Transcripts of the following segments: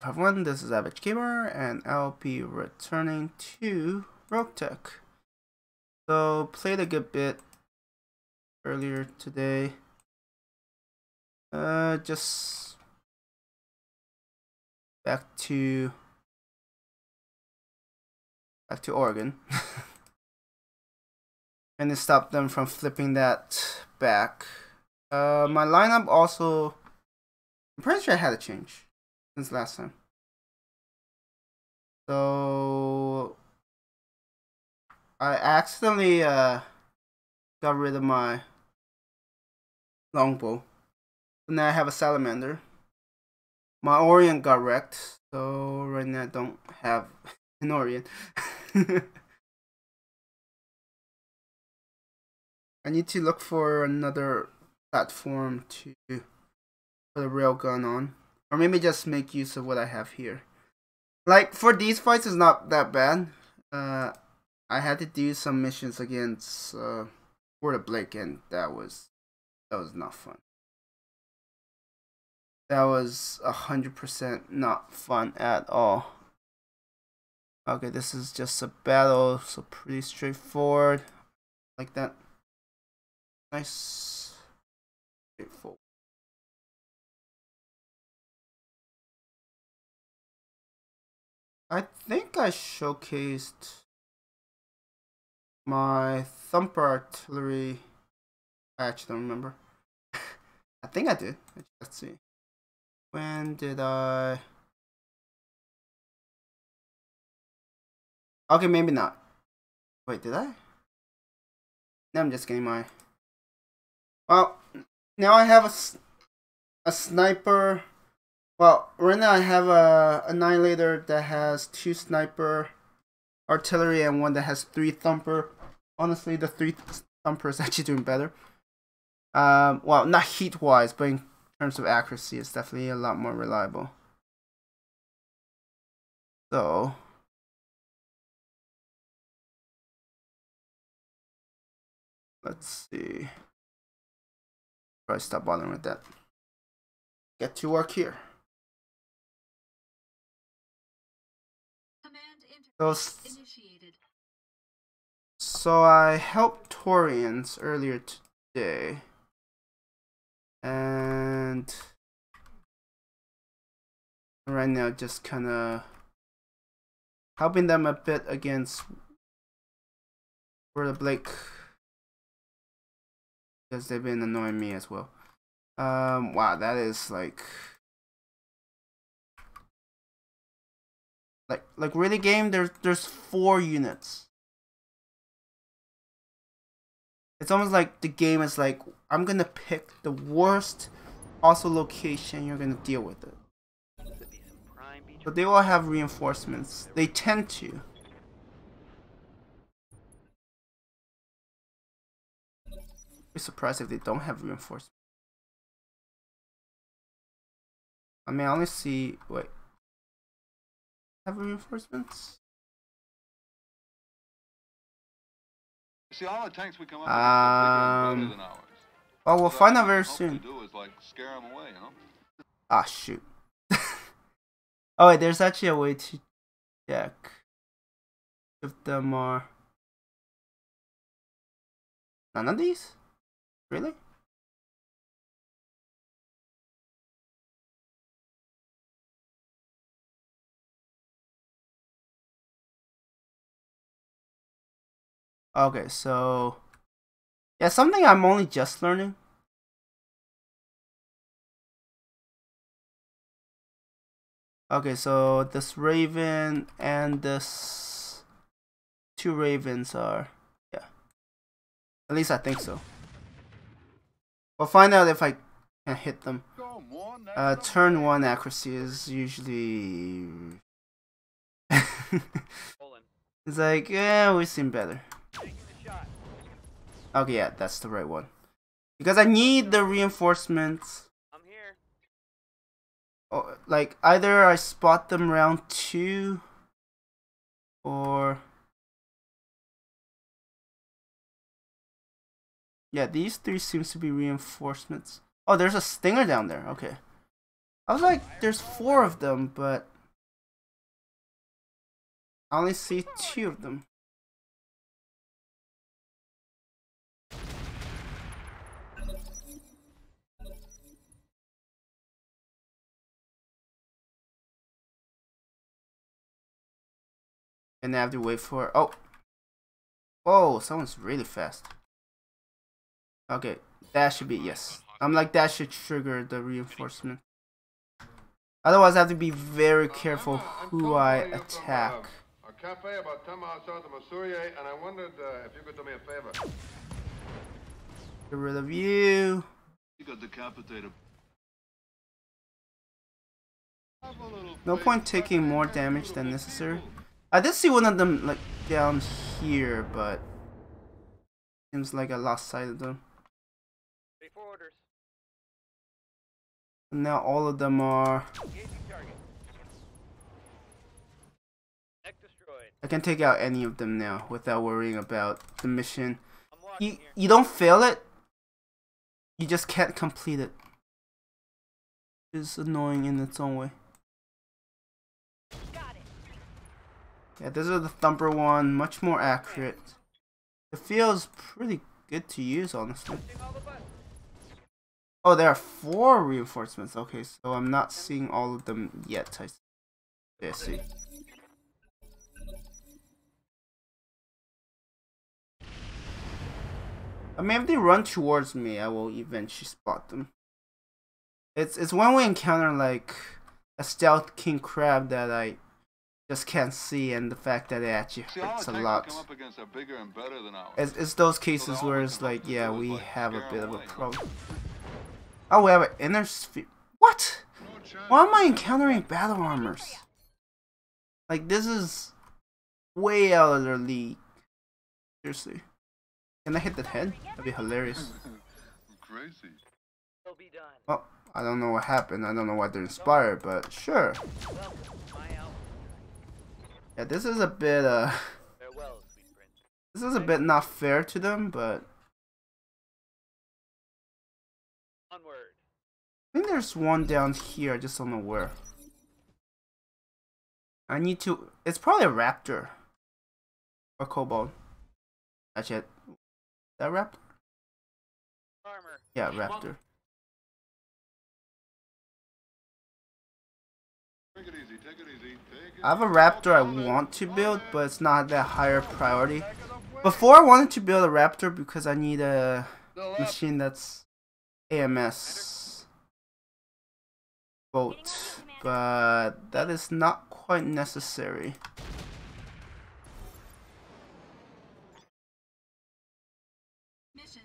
Everyone, this is Average Gamer, and I'll be returning to Roguetech. So, played a good bit earlier today. Just back to Oregon, and to stop them from flipping that back. My lineup also, I'm pretty sure I had a change since last time. So I accidentally got rid of my longbow. So now I have a salamander. My Orient got wrecked, so right now I don't have an Orient. I need to look for another platform to put a railgun on. Or maybe just make use of what I have here. Like, for these fights, it's not that bad. I had to do some missions against Jordan Blake, and that was not fun. That was 100% not fun at all. Okay, this is just a battle, so pretty straightforward. Like that. Nice. Straightforward. I think I showcased my thumper artillery. I actually don't remember. I think I did. Let's see. When did I? Okay, maybe not. Wait, did I? No, I'm just getting my. Well, now I have a sniper. Well, right now I have a annihilator that has 2 sniper artillery and one that has 3 thumper. Honestly, the 3 thumper is actually doing better. Well, not heat wise, but in terms of accuracy, it's definitely a lot more reliable. So let's see. Probably stop bothering with that. Get to work here. So I helped Taurians earlier today, and right now just kind of helping them a bit against Jordan Blake, because they've been annoying me as well. Wow, that is like really game. There's 4 units. It's almost like the game is like, I'm gonna pick the worst possible location, you're gonna deal with it. But they all have reinforcements. They tend to. I'd be surprised if they don't have reinforcements. I mean, I only see. Wait. Have reinforcements? See, all the tanks we come up with are bigger and better than ours. Well, we'll find out very soon. Do is like scare them away, you know? Ah, shoot. Oh, wait, there's actually a way to check if them are. None of these? Really? Okay, so yeah, something I'm only just learning. Okay, so this raven and this 2 ravens are, yeah. At least I think so. We'll find out if I can hit them. Turn 1 accuracy is usually it's like, yeah, we've seen better. Okay, yeah, that's the right one. Because I need the reinforcements. I'm here. Oh, like, either I spot them round 2 or... Yeah, these 3 seems to be reinforcements. Oh, there's a stinger down there. Okay. I was like, there's 4 of them, but I only see 2 of them. And I have to wait for... Oh! Whoa, someone's really fast. Okay, that should be... Yes. I'm like, that should trigger the reinforcement. Otherwise, I have to be very careful who I attack. A cafe about 10 miles south of Masurier, and I wondered if you could do me a favor. Get rid of you. You got decapitated. No point taking more damage than necessary. I did see one of them like down here, but seems like I lost sight of them. And now all of them are. I can take out any of them now without worrying about the mission. You don't fail it. You just can't complete it. It's annoying in its own way. Yeah, this is the Thumper one, much more accurate. It feels pretty good to use, honestly. Oh, there are 4 reinforcements. Okay, so I'm not seeing all of them yet. I see. I mean, if they run towards me, I will eventually spot them. It's when we encounter like a stealth king crab that I just can't see, and the fact that it actually hurts a lot. It's those cases where it's like, yeah, we have a bit of a problem. Oh, we have an inner sphere. What? Why am I encountering battle armors? Like, this is way out of their league. Seriously. Can I hit the head? That'd be hilarious. Crazy. Oh, I don't know what happened. I don't know why they're inspired, but sure. Yeah, this is a bit this is a bit not fair to them, but I think there's one down here. I just don't know where. I need to. It's probably a raptor or kobold. Actually, that raptor? Yeah, raptor. I have a raptor I want to build, but it's not that higher priority. Before I wanted to build a raptor because I need a machine that's AMS boat, but that is not quite necessary.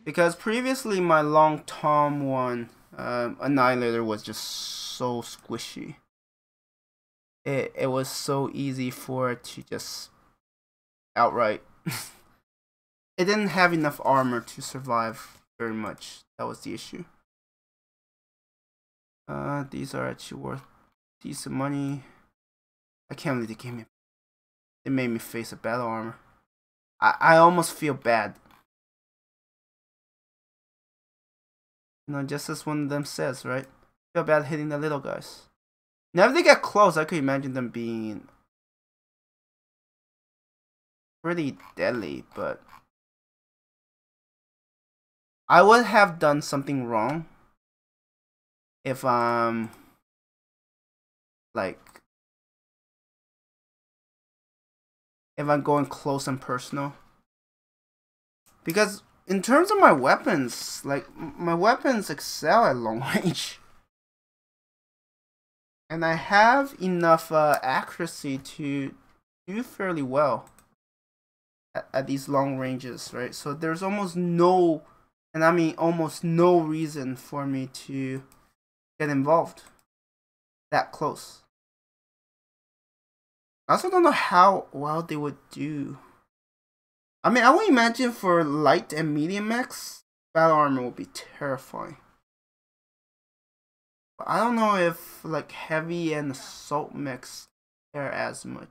Because previously my Long Tom one, Annihilator, was just so squishy. It was so easy for it to just outright. It didn't have enough armor to survive very much. That was the issue. These are actually worth decent money. I can't believe they gave me. They made me face a battle armor. I almost feel bad. You know, just as one of them says, right? Feel bad hitting the little guys. Now if they get close, I could imagine them being pretty deadly, but I would have done something wrong if like if I'm going close and personal. Because in terms of my weapons, like my weapons excel at long range. And I have enough accuracy to do fairly well at these long ranges, right? So there's almost no, and I mean almost no reason for me to get involved that close. I also don't know how well they would do. I mean, I would imagine for light and medium mechs, battle armor would be terrifying. I don't know if like heavy and assault mechs care as much.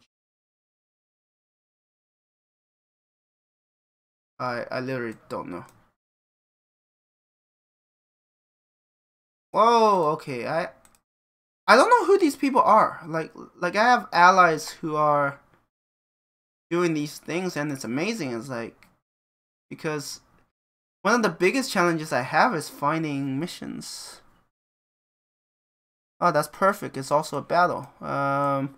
I literally don't know. Whoa, okay. I I don't know who these people are. Like I have allies who are doing these things, and it's amazing. It's like, because one of the biggest challenges I have is finding missions. Oh, that's perfect. It's also a battle. I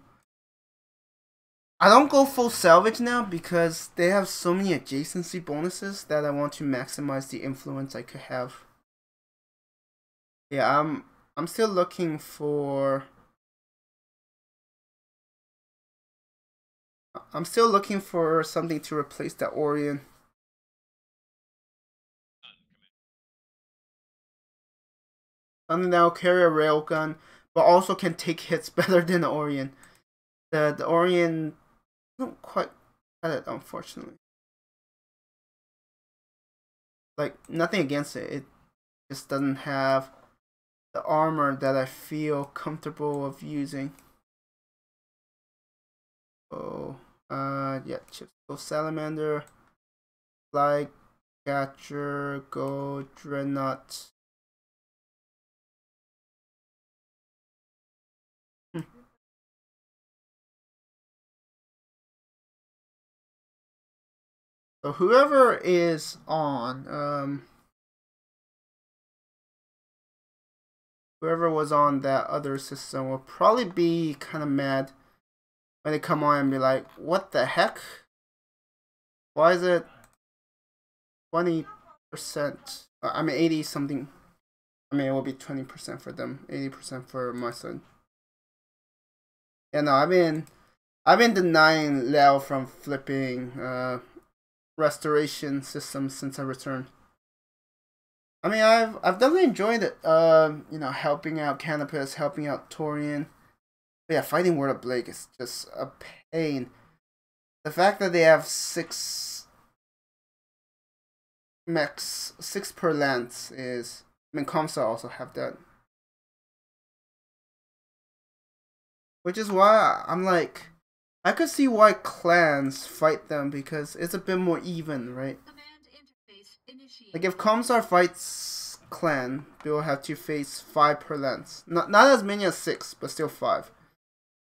don't go full salvage now because they have so many adjacency bonuses that I want to maximize the influence I could have. Yeah, I'm still looking for something to replace that Orion. Something that will carry a railgun, but also can take hits better than the Orion. The Orion don't quite cut it, unfortunately. Like, nothing against it. It just doesn't have the armor that I feel comfortable of using. Oh, yeah, chips. Go Salamander, Flycatcher, go Dreadnought. So whoever is on, whoever was on that other system will probably be kind of mad when they come on and be like, what the heck? Why is it 20%? I mean, 80 something. I mean, it will be 20% for them, 80% for my son. Yeah, no, I've been denying Lao from flipping restoration systems since I returned. I mean, I've definitely enjoyed it. You know, helping out Canopus, helping out Torian. But yeah, fighting World of Blake is just a pain. The fact that they have 6 mechs, 6 per lance is. I mean, Comsa also have that. Which is why I'm like, I could see why clans fight them because it's a bit more even, right? Like if Comsar fights clan, they will have to face 5 per lance. Not as many as 6, but still 5.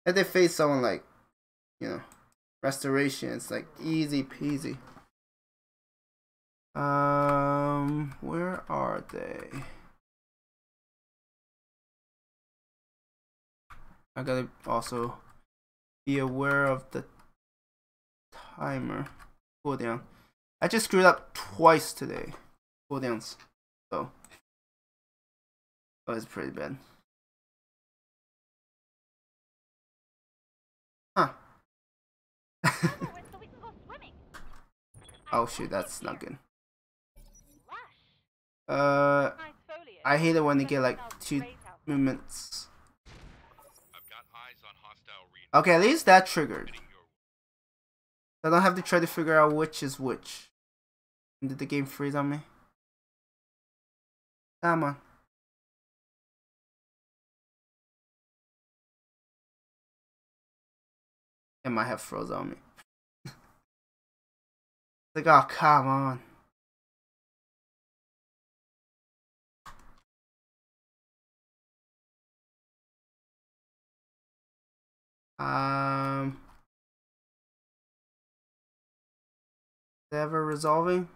If they face someone like, you know, restoration, it's like easy peasy. Where are they? I gotta also be aware of the timer. Cooldown. I just screwed up twice today. Cooldowns. So. Oh, it's pretty bad. Huh. Oh shoot, that's not good. I hate it when they get like 2 movements. Okay, at least that triggered. I don't have to try to figure out which is which. Did the game freeze on me? Come on. It might have froze on me. Like, oh, come on. Is it ever resolving?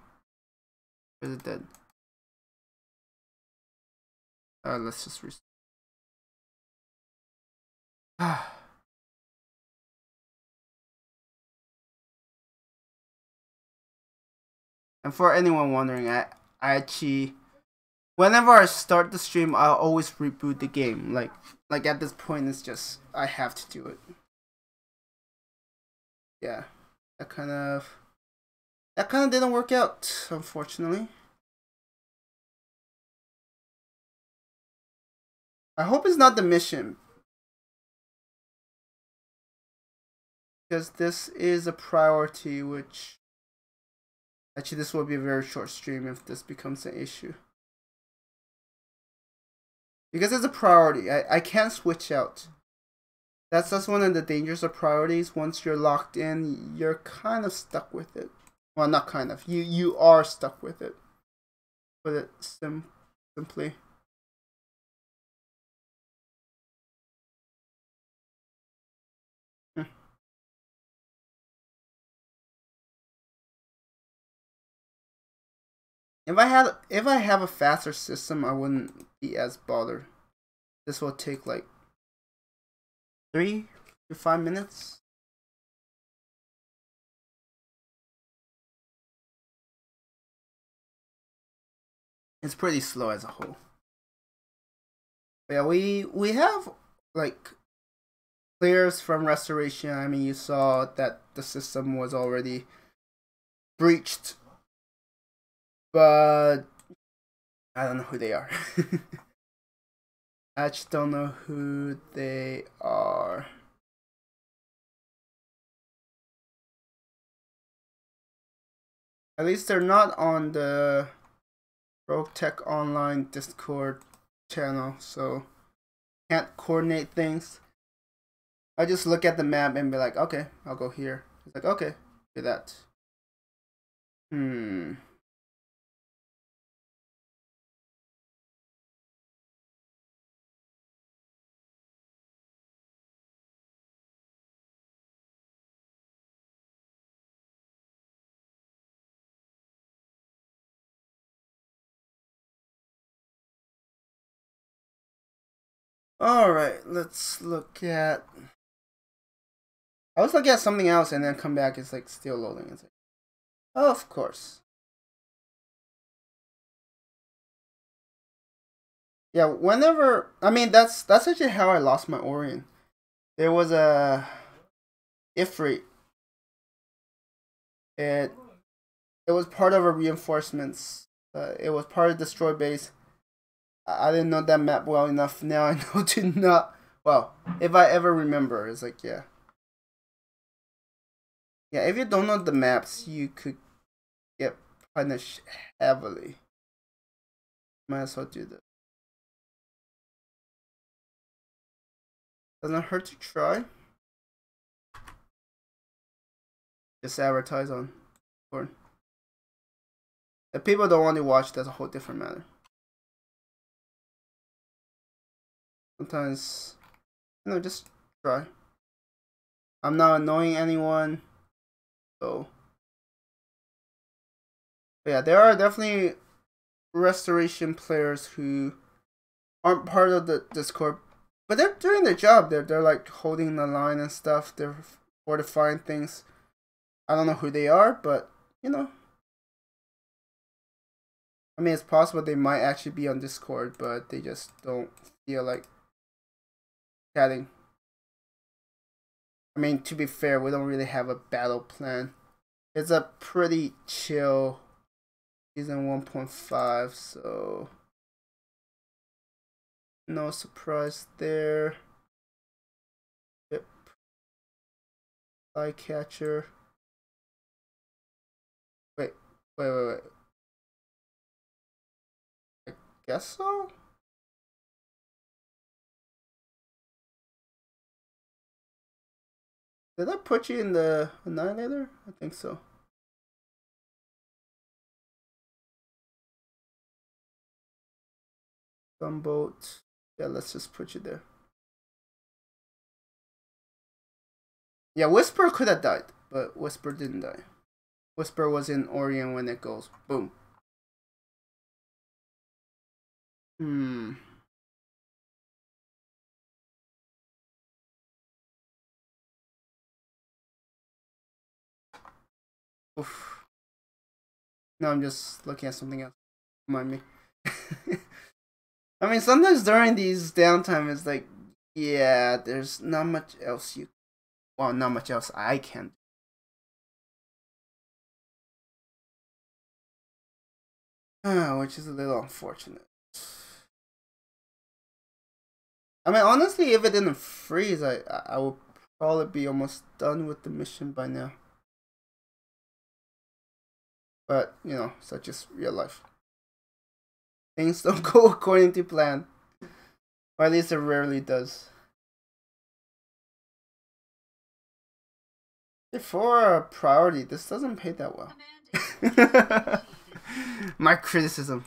Or is it dead? Alright, let's just restart. And for anyone wondering, I actually, whenever I start the stream, I always reboot the game. Like at this point, it's just I have to do it. Yeah, that kind of didn't work out, unfortunately. I hope it's not the mission, because this is a priority. Which actually, this will be a very short stream if this becomes an issue. Because it's a priority. I can't switch out. That's one of the dangers of priorities. Once you're locked in, you're kind of stuck with it. Well, not kind of. You are stuck with it. Put it simply. If I have a faster system, I wouldn't be as bothered. This will take like 3 to 5 minutes. It's pretty slow as a whole. But yeah, we have like players from Restoration. I mean, you saw that the system was already breached, but I don't know who they are. I just don't know who they are. At least they're not on the Roguetech Online Discord channel, so can't coordinate things. I just look at the map and be like, okay, I'll go here. It's like, okay, do that. Alright, let's look at... I was looking at something else and then come back, it's like still loading. It's like, oh, of course. Yeah, whenever... I mean, that's actually how I lost my Orion. There was a... Ifrit. It was part of a reinforcements. It was part of Destroy Base. I didn't know that map well enough. Now I know to not... Well, if I ever remember, it's like, yeah. Yeah, if you don't know the maps, you could get punished heavily. Might as well do that. Doesn't hurt to try. Just advertise on Discord. If people don't want to watch, that's a whole different matter. Sometimes, you know, just try. I'm not annoying anyone, so. But yeah, there are definitely Restoration players who aren't part of the Discord, but they're doing their job. They're like holding the line and stuff. They're fortifying things. I don't know who they are, but you know. I mean, it's possible they might actually be on Discord, but they just don't feel like chatting. I mean, to be fair, we don't really have a battle plan. It's a pretty chill season 1.5, so no surprise there. Yep. Flycatcher. Wait. I guess so? Did I put you in the Annihilator? I think so. Gunboat. Yeah, let's just put you there. Yeah, Whisper could have died, but Whisper didn't die. Whisper was in Orion when it goes boom. Oof. No, I'm just looking at something else. Remind me. I mean, sometimes during these downtime, it's like, yeah, there's not much else you... Well, not much else I can do. Which is a little unfortunate. I mean, honestly, if it didn't freeze, I would probably be almost done with the mission by now. But, you know, such is real life. Things don't go according to plan. Or at least it rarely does. For a priority, this doesn't pay that well. My criticism.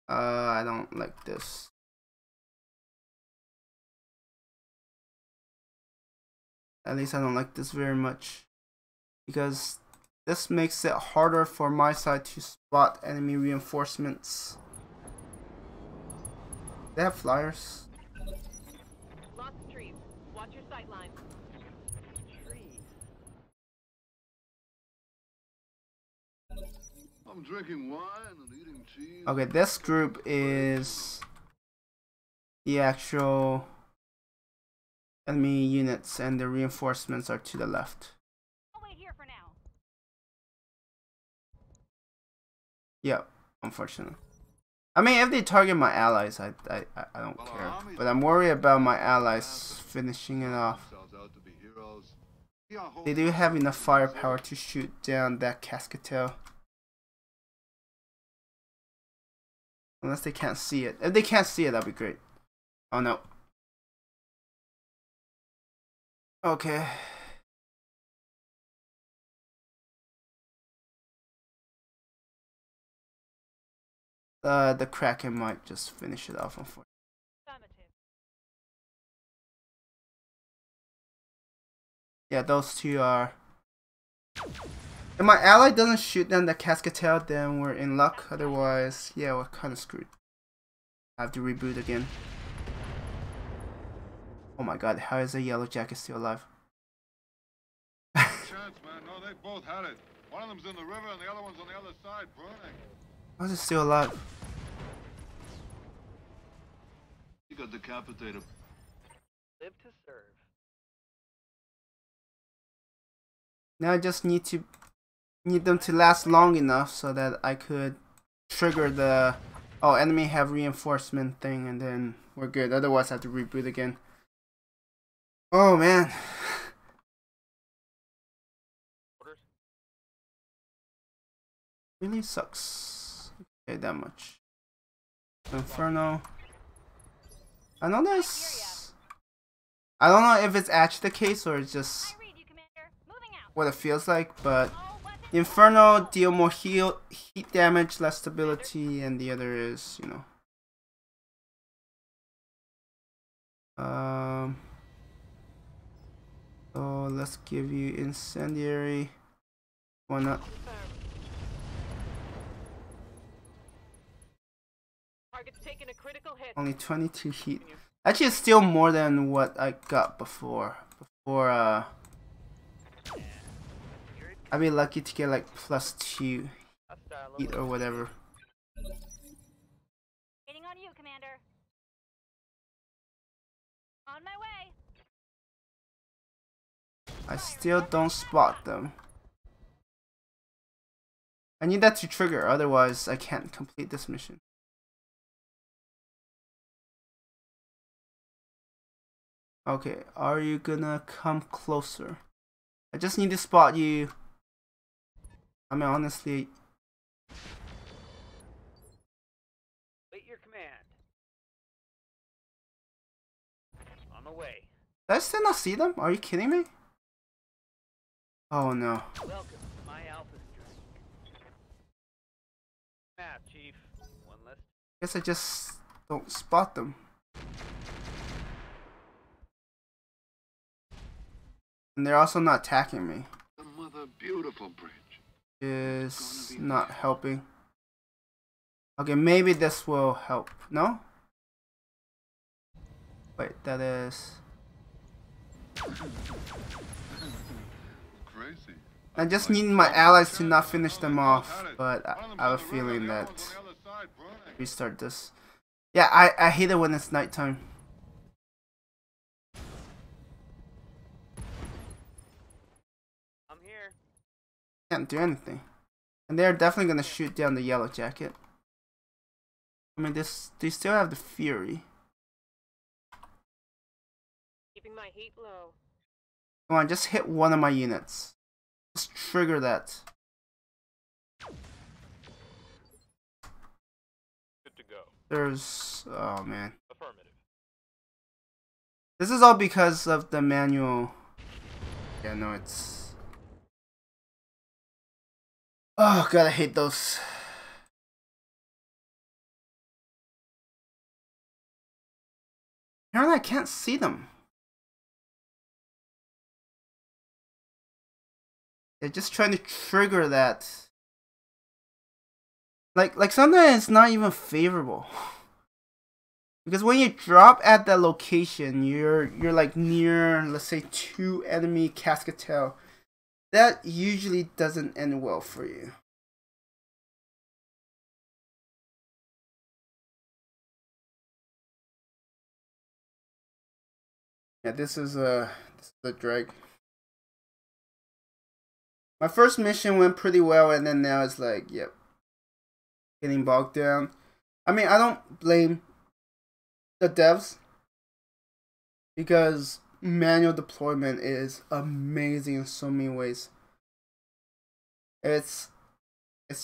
I don't like this. At least I don't like this very much. Because this makes it harder for my side to spot enemy reinforcements. They have flyers. Lots of trees. Watch your sight line. Trees. I'm drinking wine and eating cheese. Okay, this group is the actual enemy units, and the reinforcements are to the left. I'll wait here for now. Yep, unfortunately. I mean, if they target my allies, I don't care. But I'm worried about my allies finishing it off. They do have enough firepower to shoot down that cascadetail. Unless they can't see it. If they can't see it, that'd be great. Oh no. Okay. The Kraken might just finish it off, unfortunately. Yeah, those two are. If my ally doesn't shoot down the cascadetail, then we're in luck. Otherwise, yeah, we're kind of screwed. I have to reboot again. Oh my god, how is a yellow jacket still alive? Chance, man. No, they both had it. One of them's in the river and the other one's on the other side, burning. How is it still alive? You got decapitated. Live to serve. Now I just need them to last long enough so that I could trigger the enemy have reinforcement thing, and then we're good. Otherwise I have to reboot again. Oh man. Really sucks. Okay, that much. Inferno. I don't know if it's actually the case or it's just what it feels like, but Inferno deal more heat damage, less stability, and the other is, you know. So let's give you incendiary. Why not? Taking a critical hit. Only 22 heat. Actually, it's still more than what I got before. I'd be lucky to get like +2 heat or whatever. Waiting on you, Commander. On my way. I still don't spot them. I need that to trigger, otherwise I can't complete this mission. Okay, are you gonna come closer? I just need to spot you. I mean, honestly. Wait your command. On the way. Did I still not see them? Are you kidding me? Oh no. Welcome to my alpha strike. Map, Chief. One less. Guess I just don't spot them. And they're also not attacking me. The mother beautiful bridge. Is not helping. Okay, maybe this will help. No? Wait, that is. Crazy. I just need my allies to not finish them off, but I have a feeling that restart this. Yeah, I hate it when it's nighttime. Can't do anything, and they're definitely gonna shoot down the yellow jacket. I mean, they still have the fury. Keeping my heat low. Come on, just hit one of my units. Just trigger that. Good to go. There's oh man. Affirmative. This is all because of the manual. Yeah, no, it's. Oh god, I hate those. Apparently I can't see them. They're just trying to trigger that. Like sometimes it's not even favorable. Because when you drop at that location, you're like near, let's say, 2 enemy cascatelle. That usually doesn't end well for you. Yeah, this is a drag. My first mission went pretty well, and then now it's like, yep, getting bogged down. I mean, I don't blame the devs, because manual deployment is amazing in so many ways. It's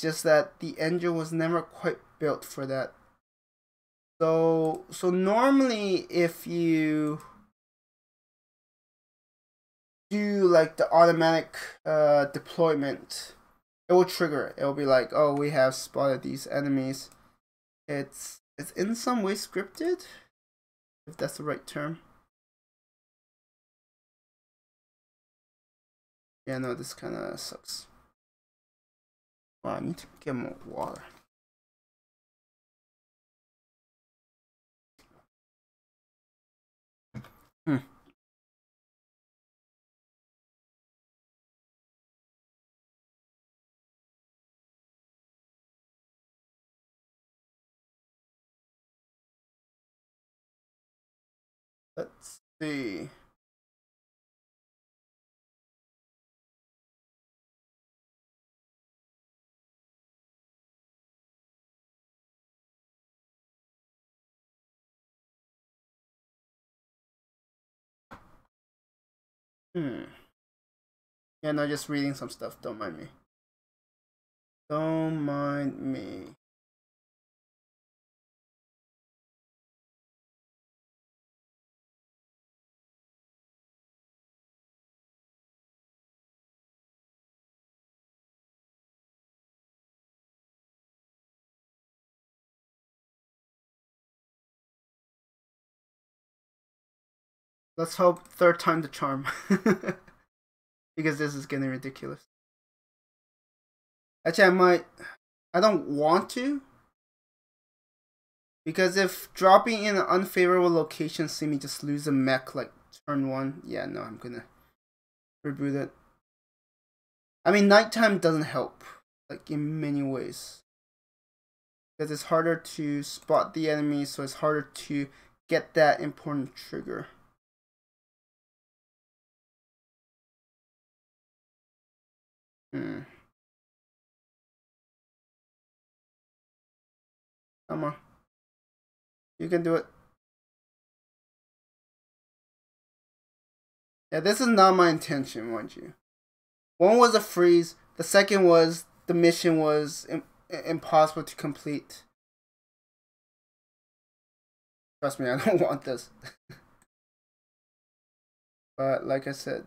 just that the engine was never quite built for that. So normally if you do like the automatic deployment, it will trigger it. It will be like, oh, we have spotted these enemies. It's in some way scripted, if that's the right term. Yeah, no, this kind of sucks. Wow, I need to get more water. Let's see. Yeah, no, just reading some stuff. Don't mind me. Don't mind me. Let's hope third time the charm. Because this is getting ridiculous. Actually, I don't want to. Because if dropping in an unfavorable location see me just lose a mech like turn 1, yeah, no, I'm gonna reboot it. I mean, nighttime doesn't help, like in many ways. Because it's harder to spot the enemy, so it's harder to get that important trigger. Come on. You can do it. Yeah, this is not my intention, mind you. One was a freeze. The second was the mission was impossible to complete. Trust me, I don't want this. But like I said,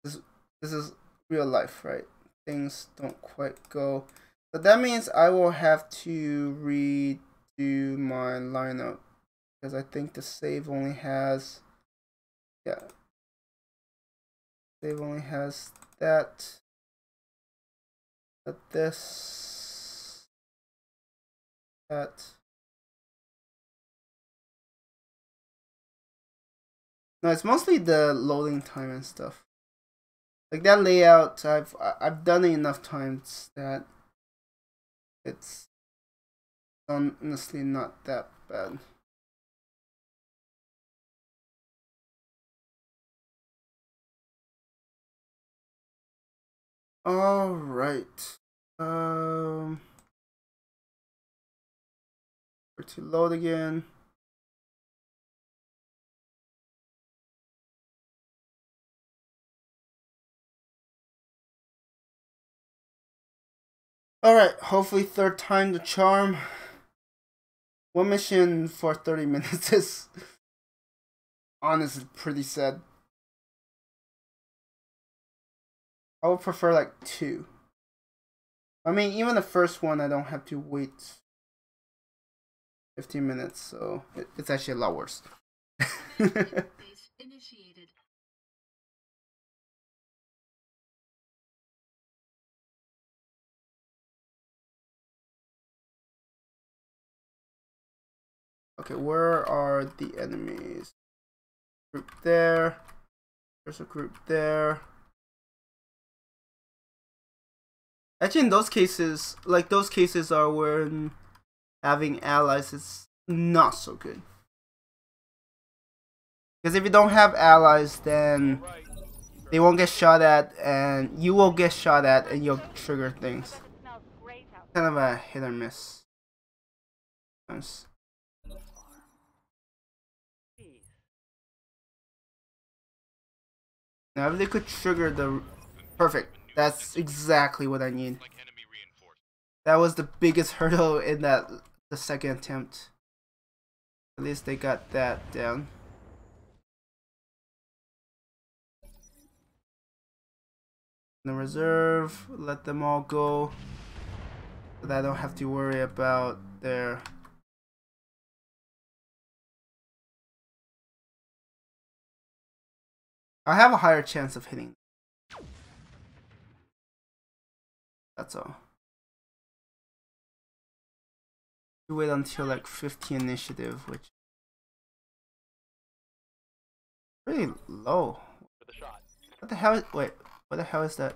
this is real life, right? Things don't quite go. So that means I will have to redo my lineup, because I think the save only has, yeah, save only has that, this, that. No, it's mostly the loading time and stuff. Like that layout, I've done it enough times that it's honestly not that bad. All right. For to load again. All right. Hopefully, third time the charm. One mission for 30 minutes is honestly pretty sad. I would prefer like 2. I mean, even the first one, I don't have to wait 15 minutes, so it's actually a lot worse. Okay, where are the enemies? Group there. There's a group there. Actually, in those cases, like those cases are when having allies is not so good. Because if you don't have allies, then they won't get shot at, and you will get shot at, and you'll trigger things. Kind of a hit or miss. Nice. Now if they could trigger the... Perfect. That's exactly what I need. That was the biggest hurdle in the second attempt. At least they got that down. The reserve, let them all go. So that I don't have to worry about their... I have a higher chance of hitting. That's all. You wait until like 50 initiative, which is pretty low. What the hell is, wait, what the hell is that?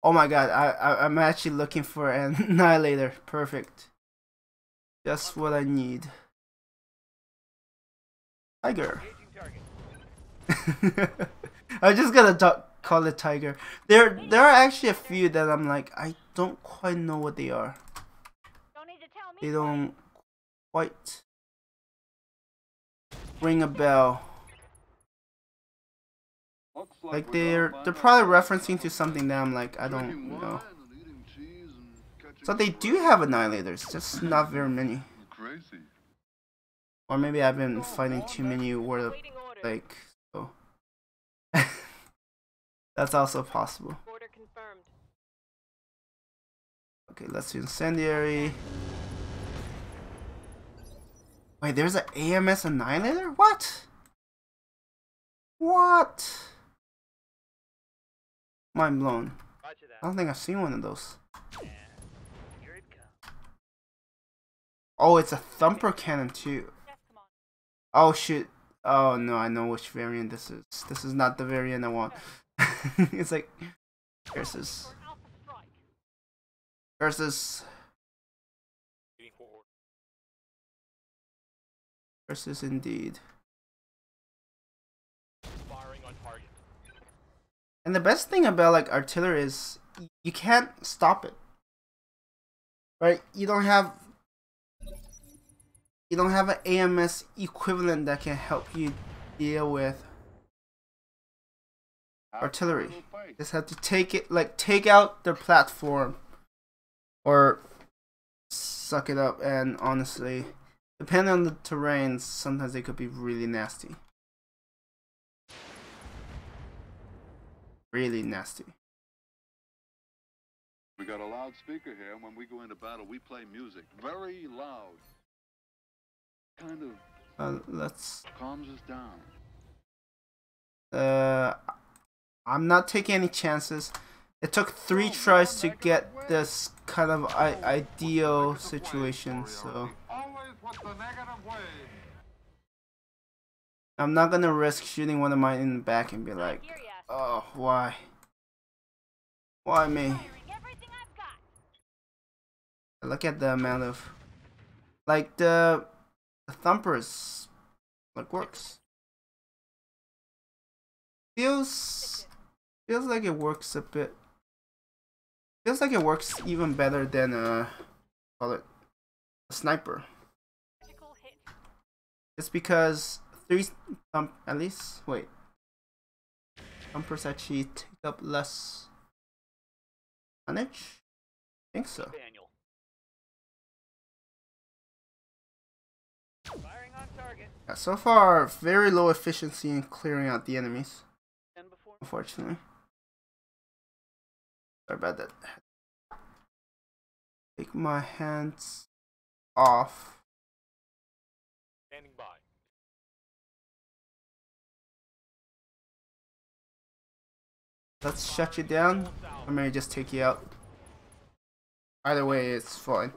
Oh my god, I'm actually looking for an annihilator. Perfect. Just what I need. Tiger. I'm just gonna call it Tiger. There are actually a few that I'm like, I don't quite know what they are. They don't quite ring a bell. Like they're probably referencing to something that I'm like, I don't know. So they do have annihilators, just not very many. Or maybe I've been fighting too many where like so. That's also possible. Okay, let's do incendiary. Wait, there's an AMS annihilator? What? What? Mind blown. I don't think I've seen one of those. Oh, it's a thumper cannon too. Oh shoot. Oh no, I know which variant this is. This is not the variant I want. It's like curses. Curses. Curses indeed. And the best thing about like artillery is you can't stop it. Right? You don't have an AMS equivalent that can help you deal with artillery. You just have to take out their platform or suck it up, and honestly, depending on the terrain, sometimes they could be really nasty. Really nasty. We got a loudspeaker here, and when we go into battle, we play music very loud. Kind of let's calms us down. I'm not taking any chances. It took 3 tries to get this kind of ideal situation, so I'm not gonna risk shooting one of mine in the back and be like, oh, why? Why me? Look at the amount of, like, the thumpers, like, works. Feels like it works a bit. Feels like it works even better than call it a sniper. It's because 3 thump at least. Wait, thumpers actually take up less tonnage. I think so. Yeah, so far, very low efficiency in clearing out the enemies. Unfortunately. Sorry about that. Take my hands off. Standing by. Let's shut you down, or maybe just take you out. Either way, it's fine.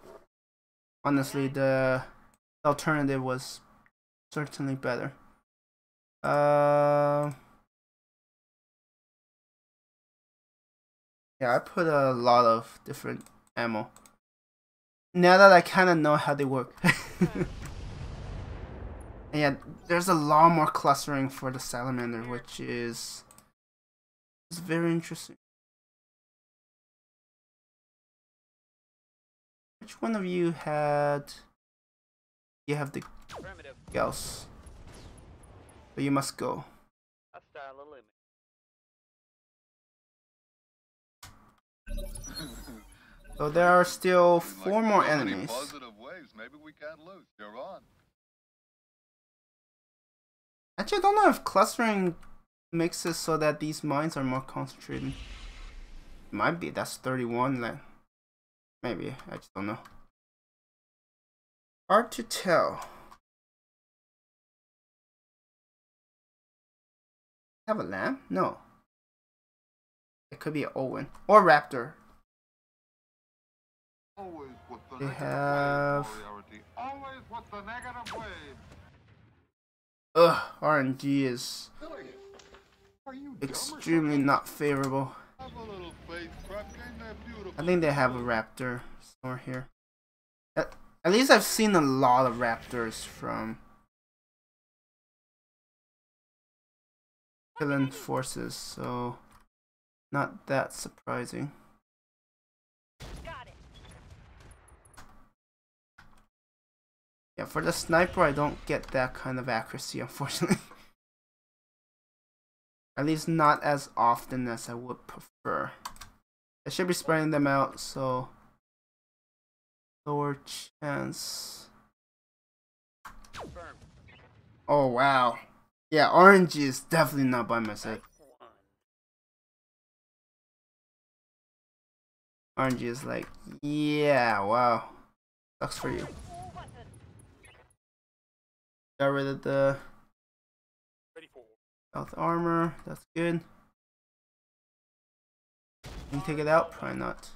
Honestly, the the alternative was certainly better. Yeah, I put a lot of different ammo. Now that I kind of know how they work. And yeah, there's a lot more clustering for the salamander, which is very interesting. Which one of you had... You have the Gauss. So you must go. So there are still 4 more enemies. Maybe we can't lose. You're on. Actually, I don't know if clustering makes it so that these mines are more concentrated. Might be. That's 31 then. Maybe. I just don't know. Hard to tell. Have a lamb? No. It could be an Owen. Or Raptor. They have... Ugh, RNG is extremely not favorable. I think they have a Raptor somewhere here. At least I've seen a lot of Raptors from Villain forces, so not that surprising. Yeah, for the sniper, I don't get that kind of accuracy, unfortunately. At least not as often as I would prefer. I should be spreading them out, so lower chance. Oh wow. Yeah, orange is definitely not by my side. Orange is like, yeah, wow. Sucks for you. Got rid of the health armor, that's good. Can you take it out? Probably not.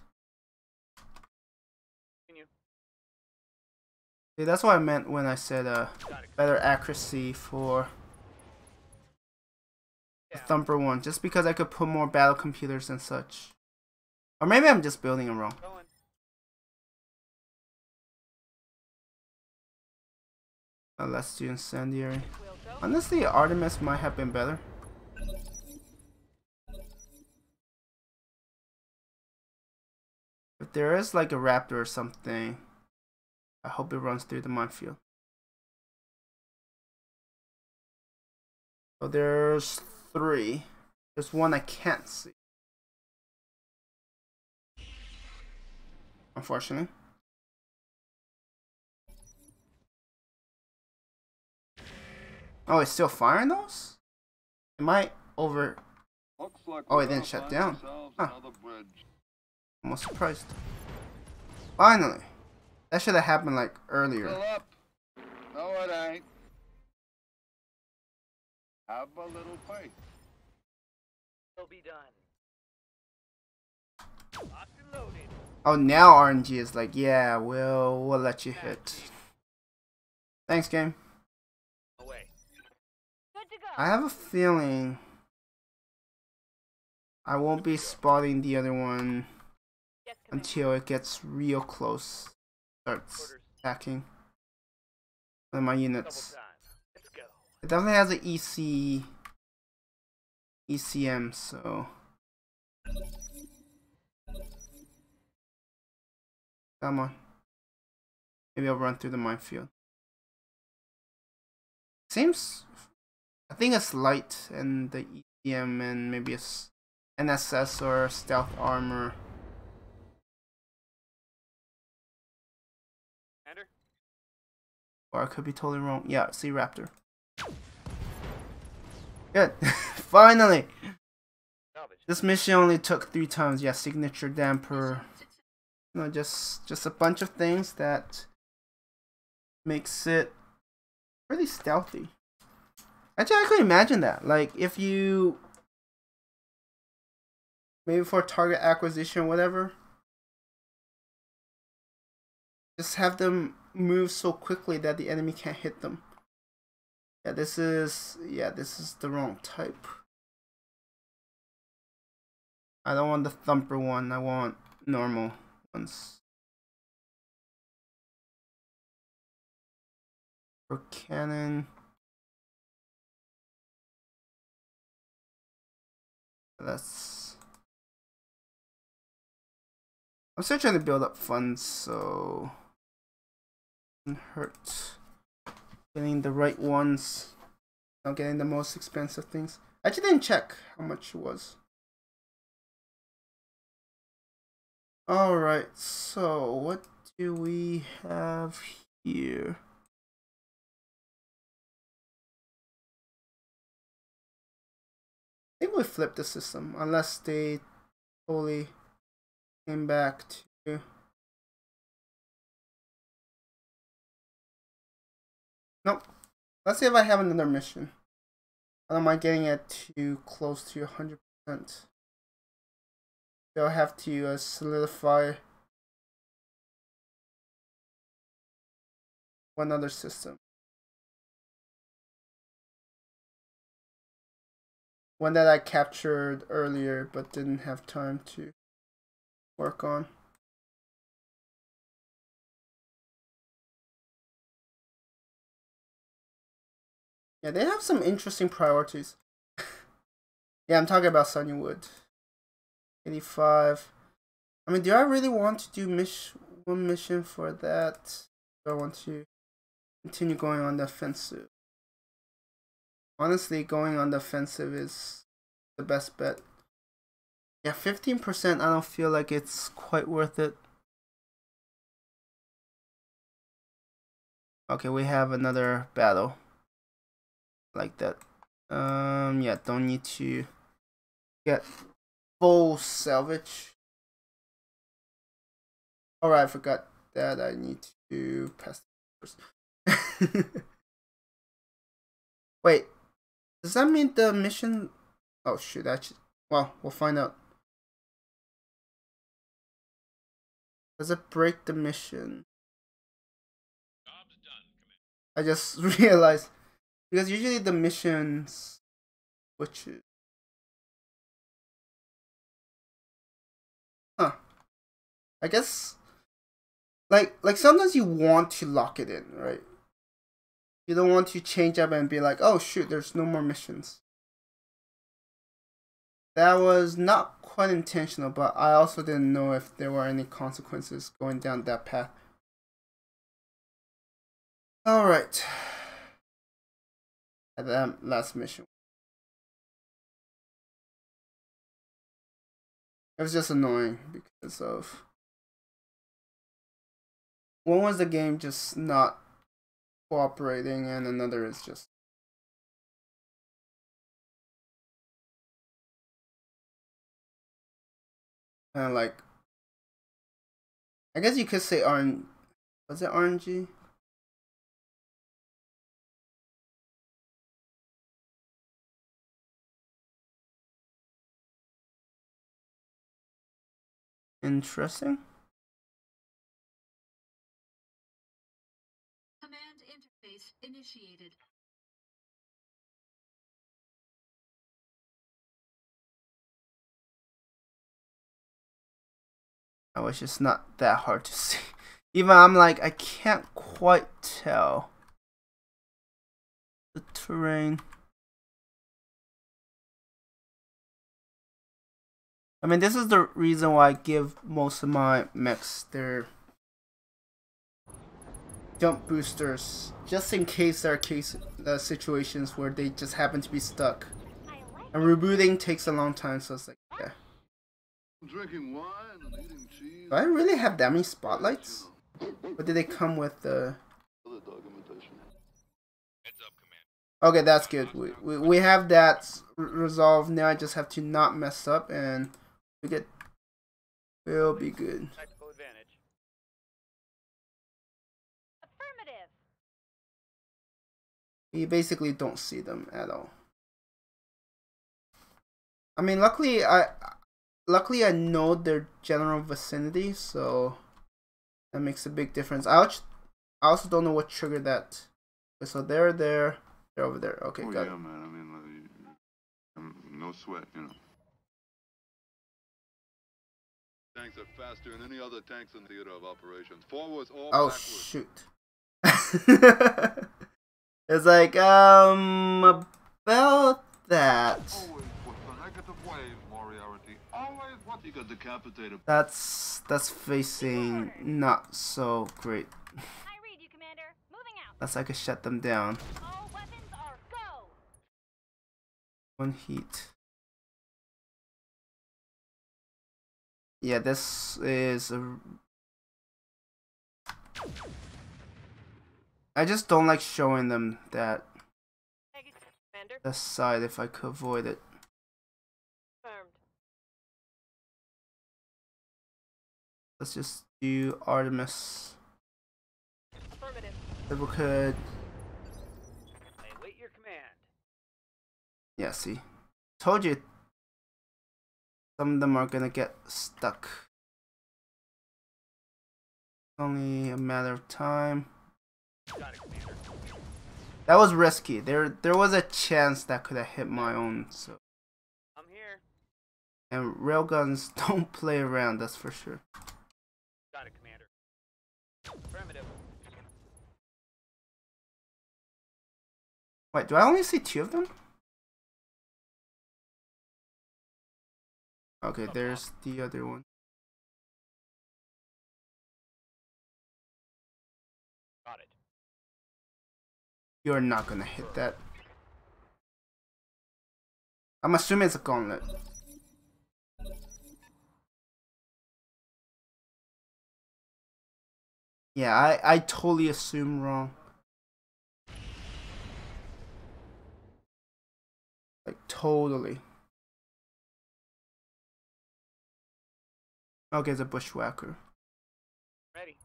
See, that's what I meant when I said better accuracy for the Thumper one, just because I could put more battle computers and such. Or maybe I'm just building them wrong. Let's do incendiary. Honestly, Artemis might have been better. If there is like a raptor or something, I hope it runs through the minefield. So there's 3. There's one I can't see, unfortunately. Oh, it's still firing those? It might over... Oh, it didn't shut down. Huh. Almost surprised. Finally! That should have happened like earlier. No, it ain't. Have a little faith. It'll be done. Locked and loaded. Oh, now RNG is like, yeah, we'll let you hit. Thanks, game. Away. Good to go. I have a feeling I won't be spotting the other one until it gets real close. Starts attacking one of my units. It definitely has an ECM, so come on. Maybe I'll run through the minefield. Seems, I think it's light and the ECM and maybe it's NSS or stealth armor. Or I could be totally wrong. Yeah, see Raptor. Good. Finally! This mission only took 3 times. Yeah, signature damper. You know, just a bunch of things that makes it really stealthy. Actually, I could imagine that. Like, if you... Maybe for target acquisition or whatever. Just have them move so quickly that the enemy can't hit them. Yeah, this is the wrong type. I don't want the thumper one. I want normal ones. For cannon. I'm still trying to build up funds, so it doesn't hurt getting the right ones, not getting the most expensive things. I actually didn't check how much it was. Alright, so what do we have here? I think we flipped the system, unless they totally came back to... Nope. Let's see if I have another mission. I don't mind getting it to close to 100%. They'll have to solidify one other system. One that I captured earlier but didn't have time to work on. Yeah, they have some interesting priorities. Yeah, I'm talking about Sunnywood. 85. I mean, do I really want to do one mission for that? Do I want to continue going on the offensive? Honestly, going on the offensive is the best bet. Yeah, 15%, I don't feel like it's quite worth it. Okay, we have another battle. Like that. Yeah, don't need to get full salvage. Alright, I forgot that I need to pass first. Wait, does that mean the mission? Oh shoot, actually, well, we'll find out. Does it break the mission? Job's done, Commander. I just realized, because usually the missions, which is, I guess, like sometimes you want to lock it in, right? You don't want to change up and be like, oh shoot, there's no more missions. That was not quite intentional, but I also didn't know if there were any consequences going down that path. Alright. At that last mission. It was just annoying because of... One was the game just not cooperating, and another is just... kind of like... I guess you could say was it RNG? Interesting. Command interface initiated. I wish it's not that hard to see. Even I'm like, I can't quite tell the terrain. I mean, this is the reason why I give most of my mechs their jump boosters, just in case there are situations where they just happen to be stuck. And rebooting takes a long time, so it's like, yeah. Drinking wine and eating cheese. Do I really have that many spotlights? Or did they come with the... Other dog imitation. Heads up, Commander. Okay, that's good. We have that resolved. Now I just have to not mess up, and we'll be good. Tactical advantage. Affirmative. You basically don't see them at all. I mean, luckily I know their general vicinity, so that makes a big difference. I also don't know what triggered that. Okay, so they're there. They're over there. Okay, Oh got yeah, it. man. I mean, no sweat, you know. Tanks are faster than any other tanks in theater of operations. Forwards or Oh backwards. shoot. It's like about that. Always put the negative waves, Moriarty. Always what you got decapitated. That's facing not so great. I read you, Commander. Moving out. Unless I could shut them down. All weapons are go. One heat. Yeah, this is a... I just don't like showing them that Commander. the side if I could avoid it. Confirmed. Let's just do Artemis. Affirmative. If we could... I await your command. Yeah, see. Told you. Some of them are gonna get stuck. Only a matter of time. Got it, Commander. That was risky. There was a chance that could have hit my own. So. I'm here. And railguns don't play around. That's for sure. Got it, Commander. Affirmative. Wait, do I only see 2 of them? Okay, there's the other one. Got it. You're not gonna hit that. I'm assuming it's a gauntlet. Yeah, I totally assumed wrong. Like, totally. Okay, it's a bushwhacker. Ready.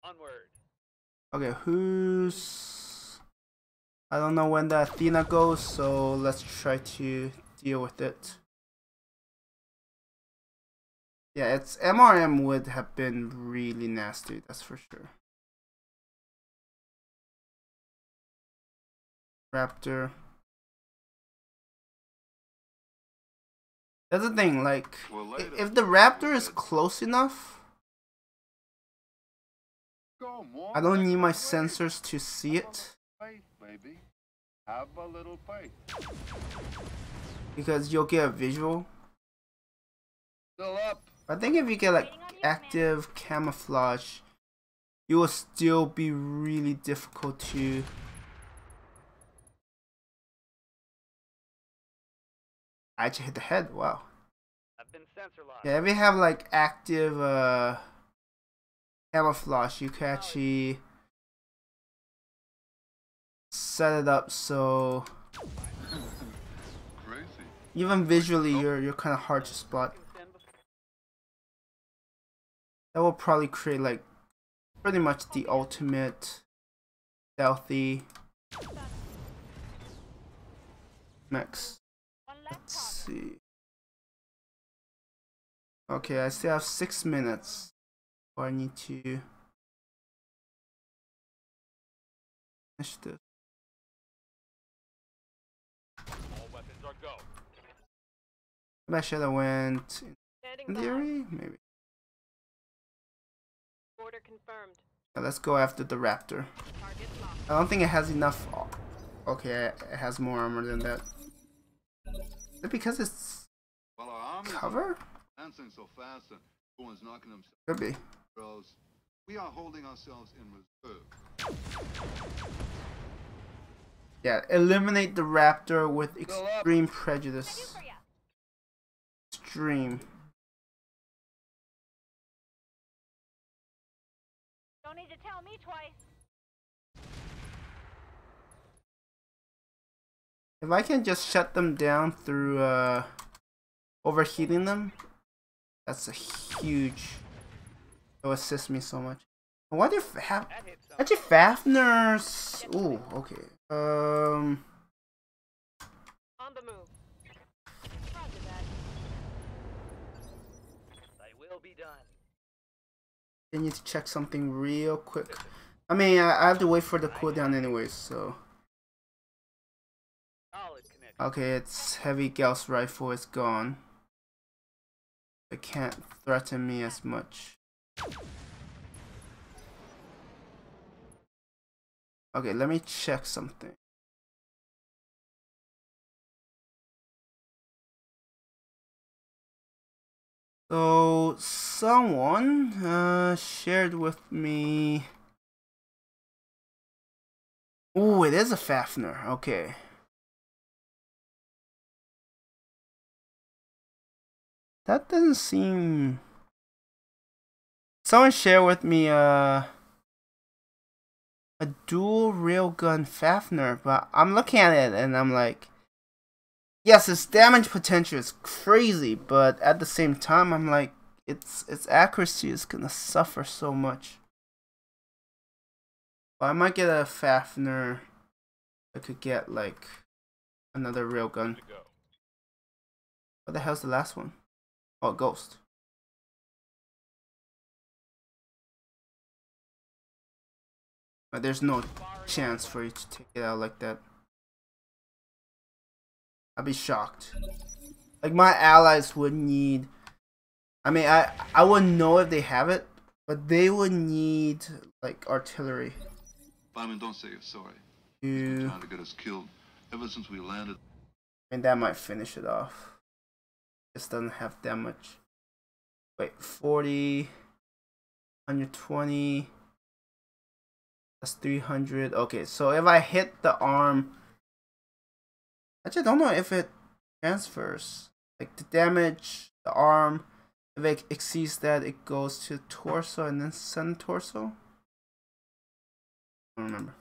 Onward. Okay, who's... I don't know when the Athena goes, so let's try to deal with it. Yeah, its MRM would have been really nasty, that's for sure. Raptor. That's the thing, like, if the Raptor is close enough, I don't need my sensors to see it. Faith, baby. Have a little faith. Because you'll get a visual. Still up. I think if you get like active camouflage, you will still be really difficult to... I actually hit the head, wow. I've been sensor locked. Yeah, if you have like active camouflage, you can actually set it up so Crazy. even visually you're kind of hard to spot. That will probably create like pretty much the ultimate stealthy mechs. Let's see. Okay, I still have 6 minutes. So I need to finish this. All weapons are go. Maybe I should have went Standing in by. theory, maybe. Order confirmed. Now let's go after the Raptor. Target locked. I don't think it has enough. Okay, it has more armor than that. Is it because it's Well, our armies cover? are dancing so fast and everyone's knocking themselves. Could be. Bros, we are holding ourselves in reserve. Yeah, eliminate the Raptor with extreme I do prejudice. for ya. Extreme. Don't need to tell me twice. If I can just shut them down through overheating them, that's a huge. It will assist me so much. Why do you have That hit some. actually Fafnir's? Ooh, okay. On the move. Roger that. Thy will be done. I need to check something real quick. I mean, I have to wait for the cooldown anyways, so. Solid connection. Okay, it's heavy Gauss rifle is gone. It can't threaten me as much. Okay, let me check something. So someone shared with me. Oh, it is a Fafnir. Okay. That doesn't seem. Someone shared with me a dual railgun Fafnir, but I'm looking at it and I'm like, yes, its damage potential is crazy, but at the same time, I'm like, its accuracy is gonna suffer so much. But I might get a Fafnir. I could get like another railgun. What the hell's the last one? Oh, Ghost. But there's no chance for you to take it out like that. I'd be shocked. Like my allies would need. I mean, I wouldn't know if they have it, but they would need like artillery. Simon, don't say you're sorry. You've been trying to get us killed ever since we landed. And that might finish it off. This doesn't have that much. Wait, 40, 120. That's 300. Okay, so if I hit the arm, I just don't know if it transfers. Like the damage, the arm, if it exceeds that, it goes to torso and then send torso. I don't remember.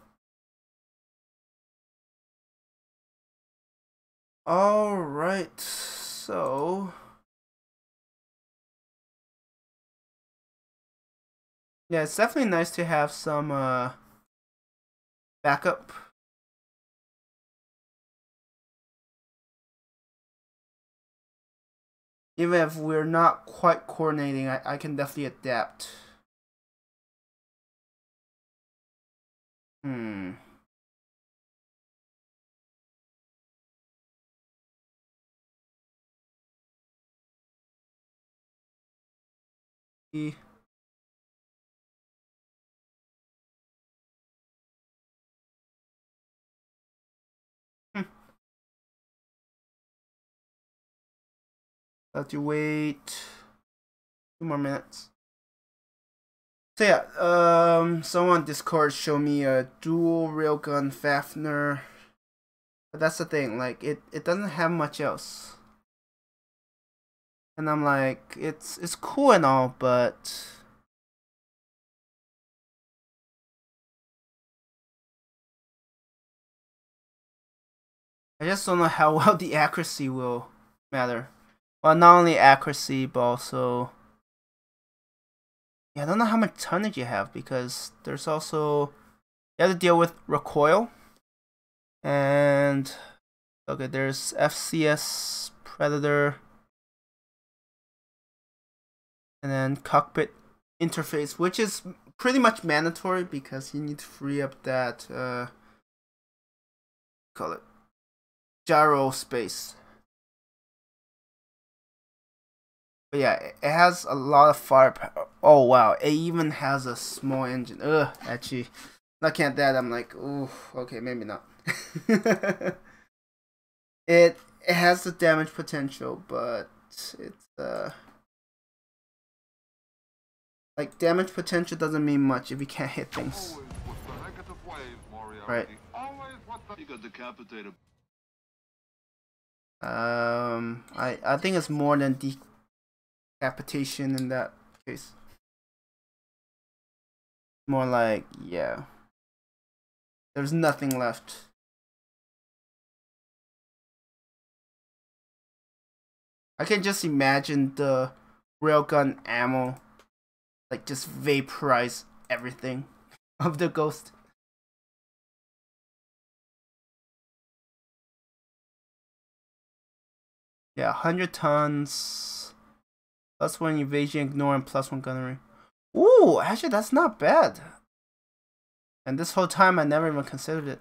Alright, so. Yeah, it's definitely nice to have some backup. Even if we're not quite coordinating, I can definitely adapt. Have to wait 2 more minutes. So yeah, someone on Discord showed me a dual railgun Fafnir. But that's the thing, like it doesn't have much else. And I'm like, it's cool and all, but I just don't know how well the accuracy will matter. Well, not only accuracy, but also, yeah, I don't know how much tonnage you have, because there's also, you have to deal with recoil. And, okay, there's FCS Predator. And then cockpit interface, which is pretty much mandatory because you need to free up that, call it, gyro space. But yeah, it has a lot of firepower. Oh wow, it even has a small engine. Ugh, actually, looking at that, I'm like, ooh, okay, maybe not. It has the damage potential, but it's like damage potential doesn't mean much if you can't hit things. Right. You got decapitated. I think it's more than decapitation in that case. More like, yeah, there's nothing left. I can just imagine the railgun ammo like just vaporize everything of the Ghost. Yeah, 100 tons, +1 evasion, ignore, and +1 gunnery. Ooh, actually that's not bad. And this whole time I never even considered it.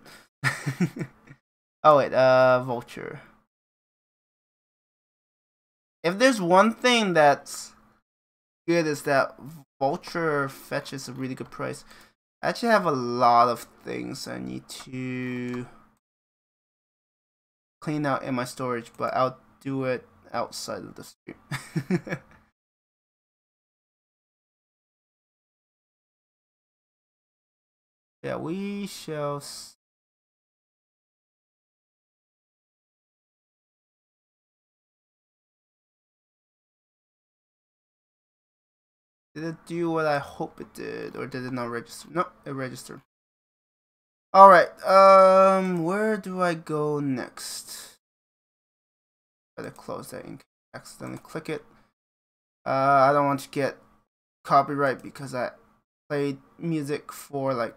Oh wait, vulture. If there's one thing that's good is that vulture fetches a really good price. I actually have a lot of things I need to clean out in my storage, but I'll do it outside of the stream. Yeah, we shall. Did it do what I hope it did, or did it not register? No, it registered. Alright, where do I go next? Better close that ink. Accidentally click it. I don't want to get copyright because I played music for like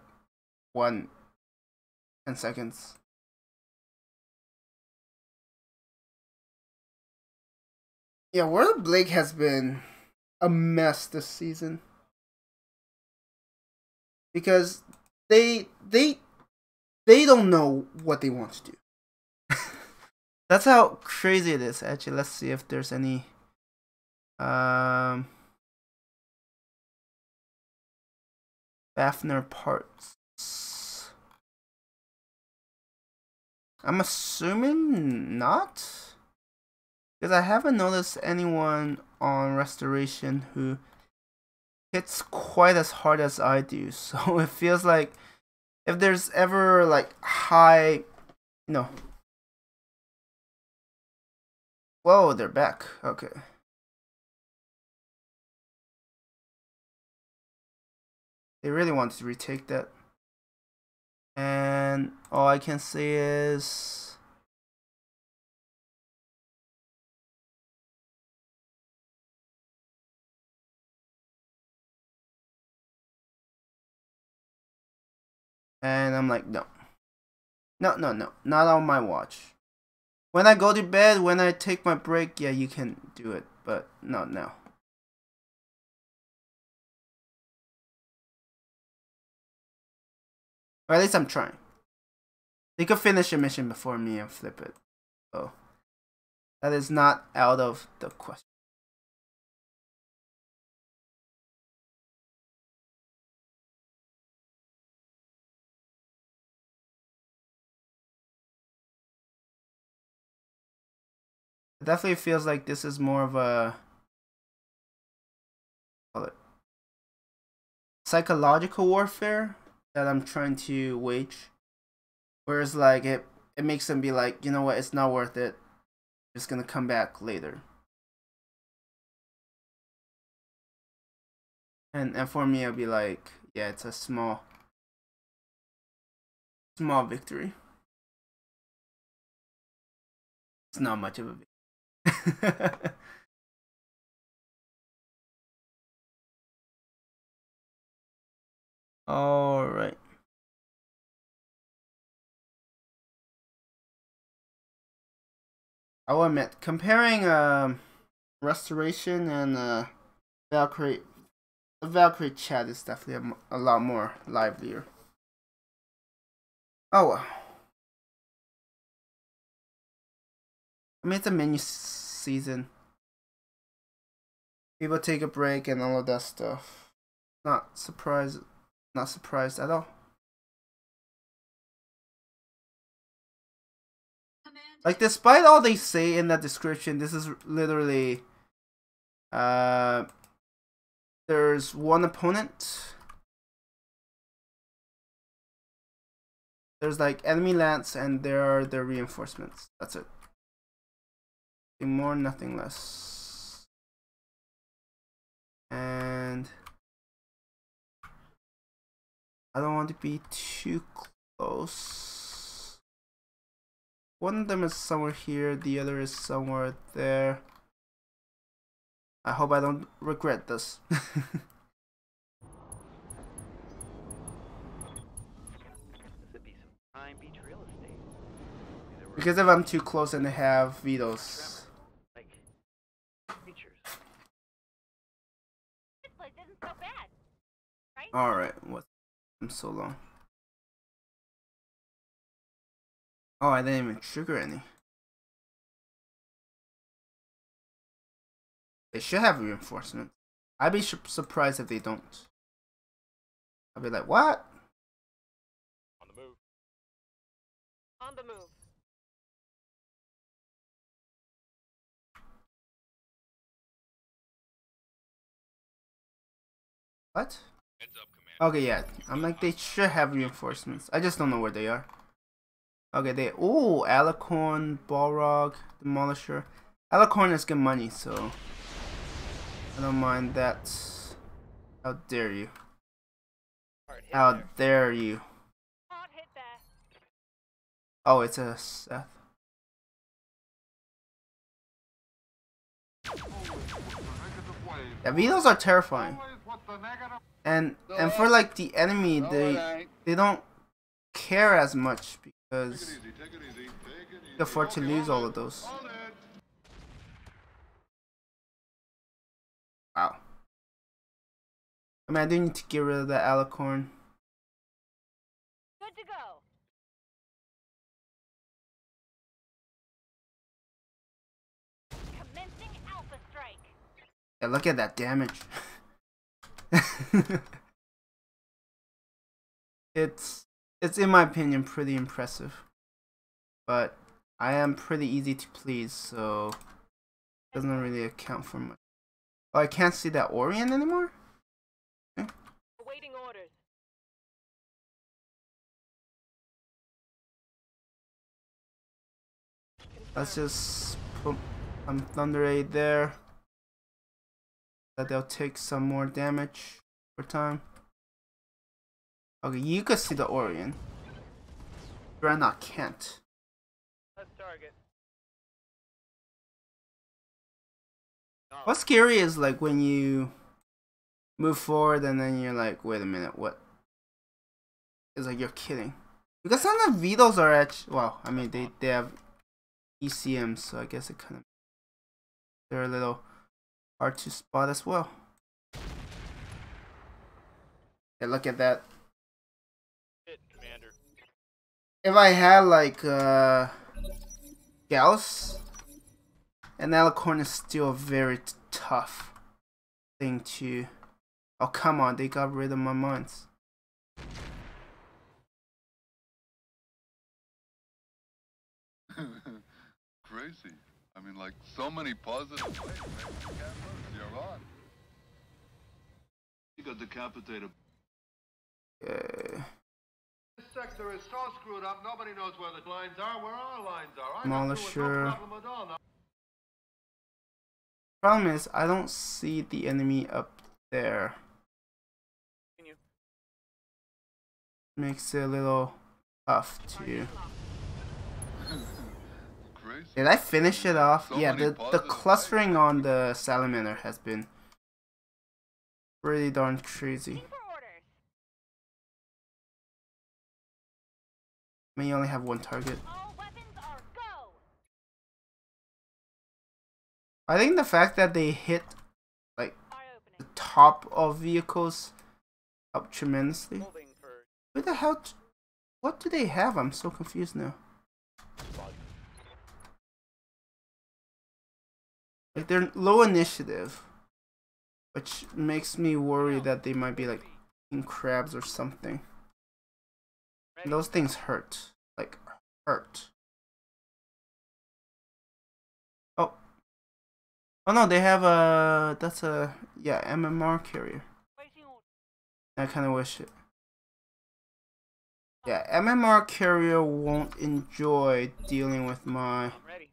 10 seconds. Yeah, World of Blake has been a mess this season because they don't know what they want to do. That's how crazy it is. Actually, let's see if there's any Fafnir parts. I'm assuming not, because I haven't noticed anyone on restoration who hits quite as hard as I do. So it feels like if there's ever like high, whoa, they're back. Okay. They really want to retake that. And all I can say is and I'm like, no, not on my watch. When I go to bed, when I take my break, yeah, you can do it, but not now. Or at least I'm trying. They could finish a mission before me and flip it. So that is not out of the question. It definitely feels like this is more of a psychological warfare that I'm trying to wage. Whereas like it makes them be like, you know what, it's not worth it. Just gonna come back later. And for me it'll be like, yeah, it's a small victory. It's not much of a victory. All right. I will admit, comparing restoration and Valkyrie, the Valkyrie chat is definitely a lot more livelier. Oh well. I mean, it's a mini season. People take a break and all of that stuff. Not surprised at all. Like, despite all they say in that description, this is literally there's one opponent. There's like enemy lance and there are their reinforcements. That's it. Nothing more, nothing less. And I don't want to be too close. One of them is somewhere here, the other is somewhere there. I hope I don't regret this. Because if I'm too close and they have vetoes. This place isn't so bad. Alright, what? I'm so long. Oh, I didn't even trigger any. They should have reinforcement. I'd be surprised if they don't. I'd be like, what? On the move. On the move. What? Heads up, Commander. Okay, yeah. I'm like, they should have reinforcements. I just don't know where they are. Okay, they. Oh, Alicorn, Balrog, Demolisher. Alicorn is good money, so I don't mind that. How dare you? Hard hit How there. dare you? Hard hit there. Oh, it's a Seth. Yeah, Vito's are terrifying. And for like the enemy, they don't care as much because Take it easy, take it easy, take it easy. they afford to Okay, lose hold all it, of those. hold it. Wow. I mean, I do need to get rid of the Alicorn. Good to go. Commencing alpha strike. Yeah, look at that damage. it's in my opinion pretty impressive, but I am pretty easy to please, so it doesn't really account for much. Oh, I can't see that Orient anymore? Awaiting orders. Let's just put some Thunder Aid there. That they'll take some more damage over time. Okay, you could see the Orient. Dreadnought can't. Let's target. What's scary is like when you move forward and then you're like, wait a minute, what? It's like you're kidding. Because some of the Vitos are actually, well, I mean, they have ECMs, so I guess it kind of, they're a little hard to spot as well. Yeah, look at that. Hit, Commander. If I had like Gauss, and Alicorn is still a very tough thing to. Oh come on, they got rid of my mines. Crazy. I mean, like, so many positive ways. Man. You can't lose. You're on. You got decapitated. This sector is so screwed up, nobody knows where the lines are, where our lines are. I Demolisher. no problem at all now. Problem is, I don't see the enemy up there. Continue. Makes it a little tough to. Crazy. Did I finish it off? So Yeah, many the positive clustering ways. on the Salamander has been pretty darn crazy. For orders. I mean, you only have one target. All weapons are go. I think the fact that they hit like Eye the opening. top of vehicles helped tremendously. Moving for Who the hell? What do they have? I'm so confused now. Like they're low initiative, which makes me worry that they might be like king crabs or something. ready. Those things hurt, like hurt. Oh, oh no, they have a that's a yeah MMR carrier. Waiting orders. I kind of wish it. Yeah, MMR carrier won't enjoy dealing with my I'm ready.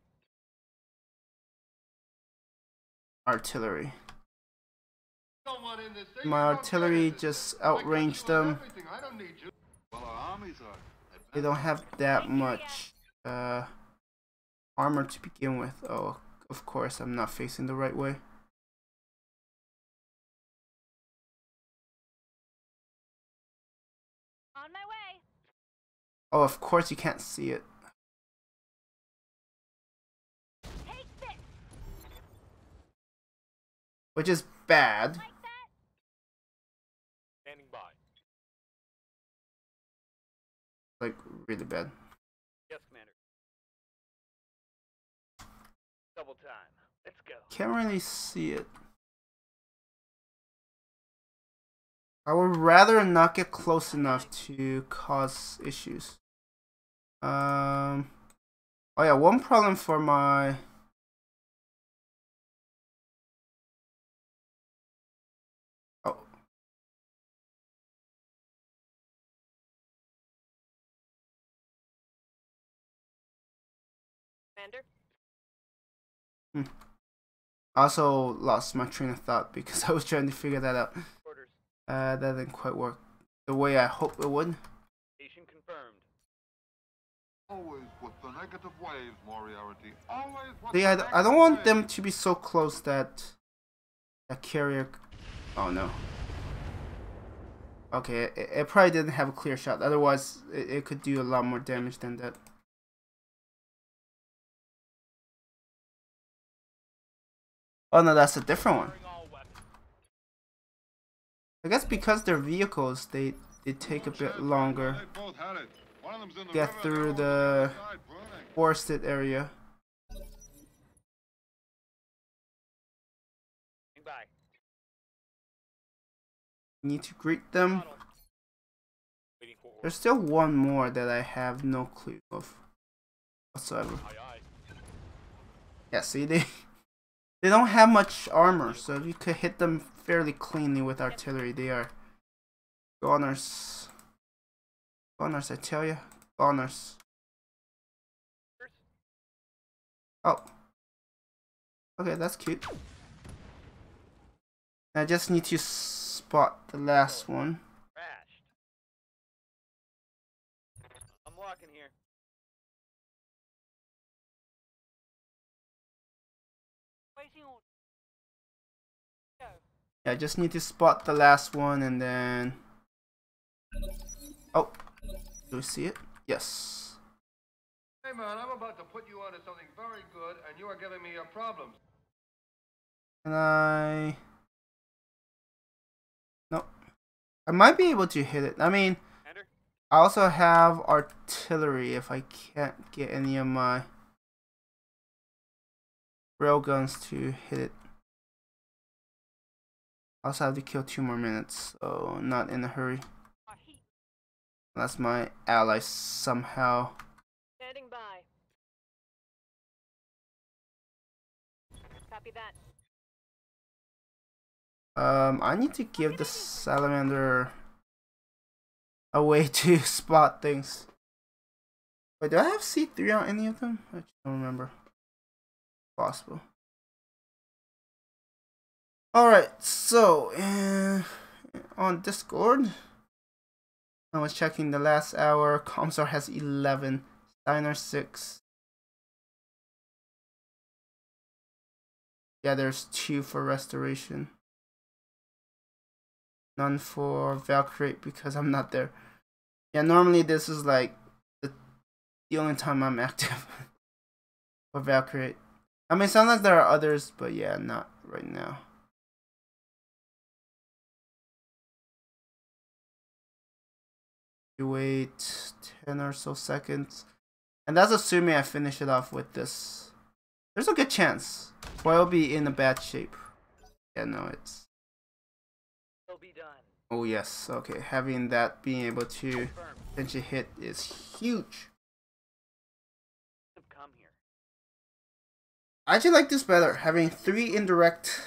artillery. Don't want in this thing, My you don't artillery get in this just thing. I got outranged you on them. everything. I don't need you. Well, our armies are. They don't have that much armor to begin with. Oh, of course, I'm not facing the right way. On my way. Oh, of course you can't see it. Take this. Which is bad. Like that. Standing by. like really bad. Yes, Commander. Double time. Let's go. Can't really see it. I would rather not get close enough to cause issues. Oh yeah, one problem for my... Oh. Commander? I also lost my train of thought because I was trying to figure that out. Orders. That didn't quite work the way I hoped it would. Station confirmed. Always with the negative waves, Moriarty. Always with See, the I don't want negative them to be so close that that carrier... Oh no. Okay, it probably didn't have a clear shot. Otherwise, it could do a lot more damage than that. Oh no, that's a different one. I guess because they're vehicles, they take a bit longer to get through the forested area. Bye. Need to greet them. There's still one more that I have no clue of whatsoever. Yeah, see, they don't have much armor, so if you could hit them fairly cleanly with artillery, they are goners. Goners, I tell ya, goners. Oh, okay, that's cute. I just need to spot the last one. Crashed. I'm walking here. Yeah, I just need to spot the last one and then... Oh, do we see it? Yes. Hey man, I'm about to put you onto something very good, and you are giving me your problems. And no, I might be able to hit it. I mean, I also have artillery if I can't get any of my railguns to hit it. I also have to kill 2 more minutes, so not in a hurry. Unless my allies somehow... Standing by. Copy that. I need to give the salamander a way to spot things. Wait, do I have C3 on any of them? I just don't remember. Possible. Alright, so on Discord, I was checking the last hour. Comsar has 11, Steiner 6. Yeah, there's 2 for restoration. None for Valkyrie because I'm not there. Yeah, normally this is like the only time I'm active for Valkyrie. I mean, sometimes there are others, but yeah, not right now. You wait 10 or so seconds. And that's assuming I finish it off with this. There's a good chance. Or I'll be in a bad shape. Yeah, no, it's... Be done. Oh yes, okay. Having that being able to potentially hit is huge. Come here. I actually like this better. Having 3 indirect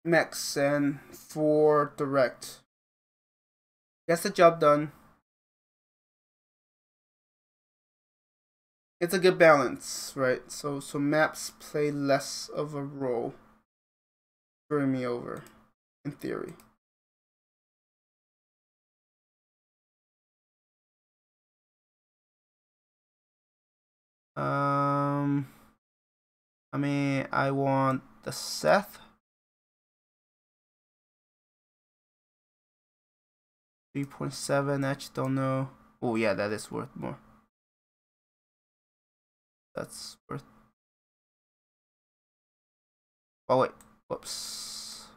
mechs and 4 direct. Gets the job done. It's a good balance, right? So maps play less of a role. Screwing me over, in theory. I mean, I want the Seth. 3.7, I actually don't know. Oh yeah, that is worth more. That's worth... Oh wait, whoops.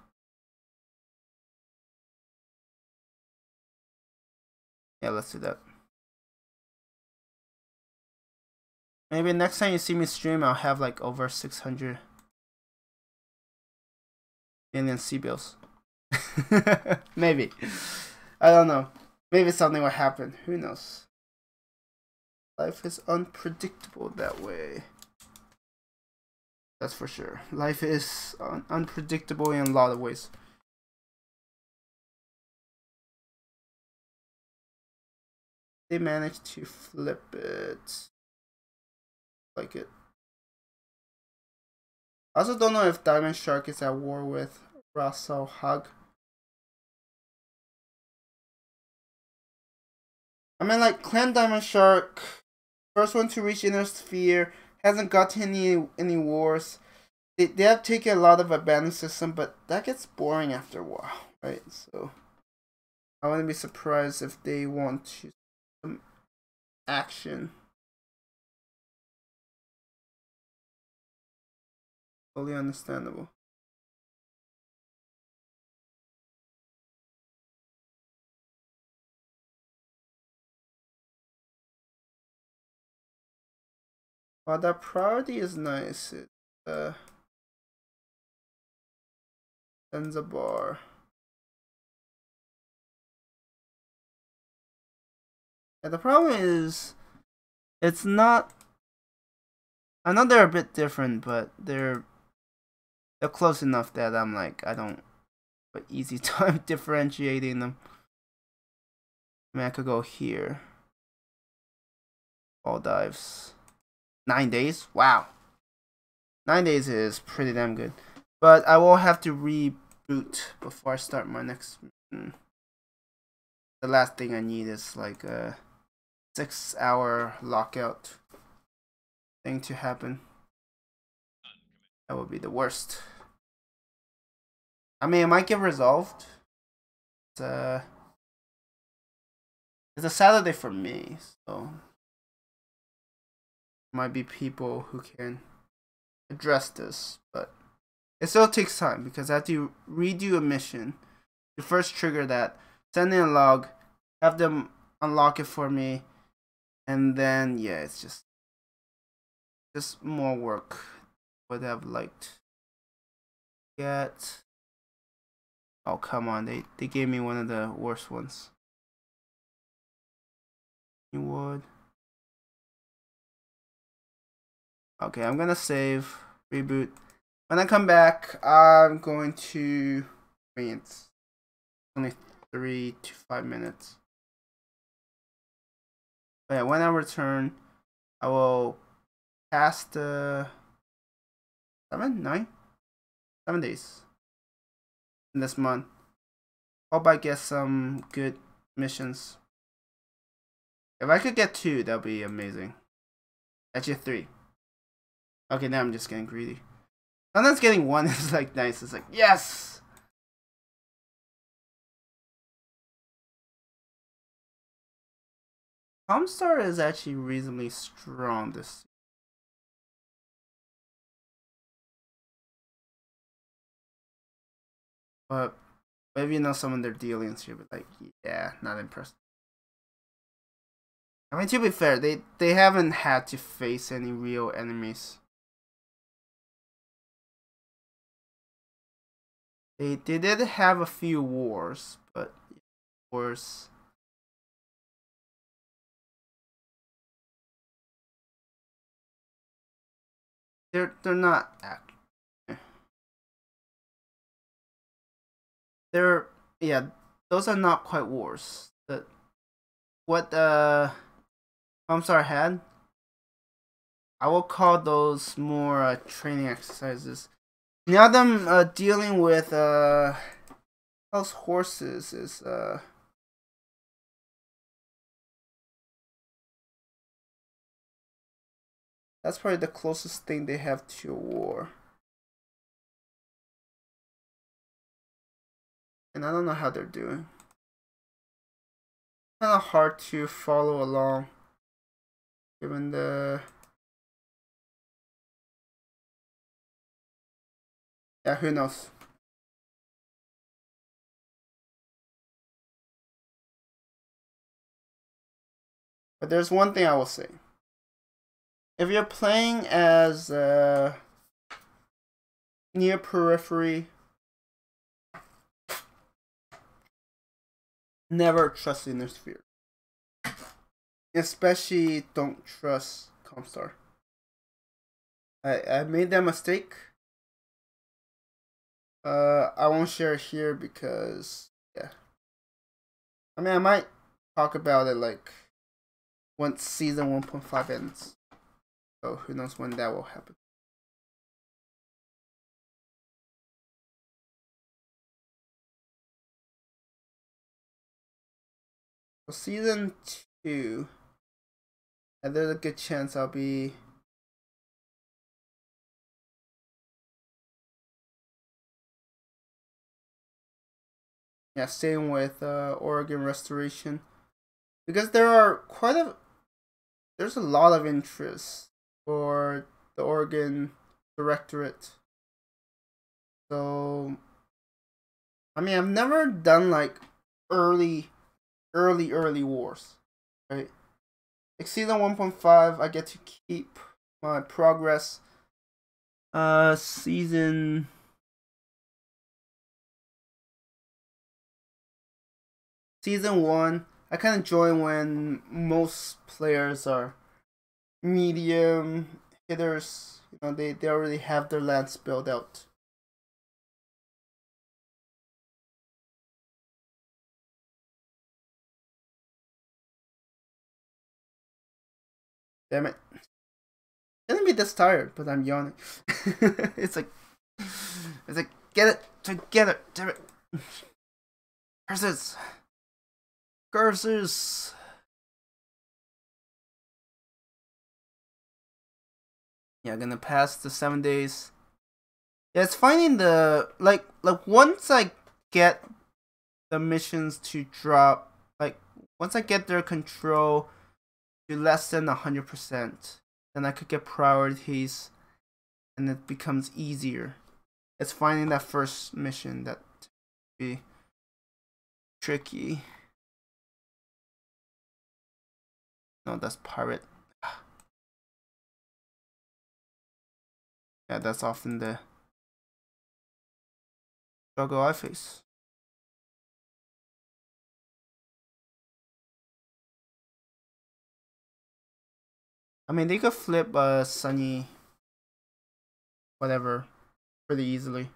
Yeah, let's do that. Maybe next time you see me stream, I'll have like over 600 million C-bills. Maybe. I don't know. Maybe something will happen. Who knows? Life is unpredictable that way. That's for sure. Life is unpredictable in a lot of ways. They managed to flip it. Like it. I also don't know if Diamond Shark is at war with Russell Hug. I mean, like, Clan Diamond Shark, first one to reach Inner Sphere, hasn't gotten any wars. They have taken a lot of abandoned system, but that gets boring after a while, right? So I wouldn't be surprised if they want to some action. Totally understandable. Well, that priority is nice. It sends a bar. And the problem is, it's not. I know they're a bit different, but they're close enough that I'm like, I don't have an easy time differentiating them. I mean, I could go here. All dives. 9 days? Wow. 9 days is pretty damn good. But I will have to reboot before I start my next mission. The last thing I need is like a 6-hour lockout thing to happen. That would be the worst. I mean, it might get resolved. It's a Saturday for me, so might be people who can address this, but it still takes time because I have to redo a mission to first trigger that, send in a log, have them unlock it for me, and then yeah, it's just more work. Would have liked get. Oh come on, they gave me one of the worst ones. You would. Okay, I'm gonna save, reboot. When I come back, I'm going to. I mean, it's only 3 to 5 minutes. But yeah, when I return, I will pass the 7 days in this month. Hope I get some good missions. If I could get 2, that'd be amazing. Actually 3. Okay, now I'm just getting greedy. Sometimes getting 1 is like nice. It's like, yes! Comstar is actually reasonably strong this. But maybe you know some of their dealings here, but like, yeah, not impressed. I mean, to be fair, they haven't had to face any real enemies. They did have a few wars, but wars. They're not they're yeah, those are not quite wars. What Comstar had, I will call those more training exercises. Now them dealing with those horses is that's probably the closest thing they have to a war. And I don't know how they're doing. Kind of hard to follow along given the yeah, who knows. But there's one thing I will say. If you're playing as near periphery, never trust the inner sphere. Especially don't trust Comstar. I made that mistake. I won't share it here because yeah. I mean, I might talk about it like once season 1.5 ends. So who knows when that will happen. For season 2, there's a good chance I'll be staying with Oregon Restoration because there's a lot of interest for the Oregon Directorate. So I mean, I've never done like early wars, right? Like season 1.5, I get to keep my progress. Season Season 1, I kind of join when most players are medium hitters. You know, they already have their lands built out. Damn it. I didn't be this tired, but I'm yawning. It's like, get it together, damn it. Curses. Curses. Yeah, gonna pass the 7 days. Yeah, it's finding the like once I get the missions to drop, like once I get their control to less than 100%, then I could get priorities, and it becomes easier. It's finding that first mission that be tricky. No, that's pirate. Yeah, that's often the struggle I face. I mean, they could flip Sunny whatever pretty easily.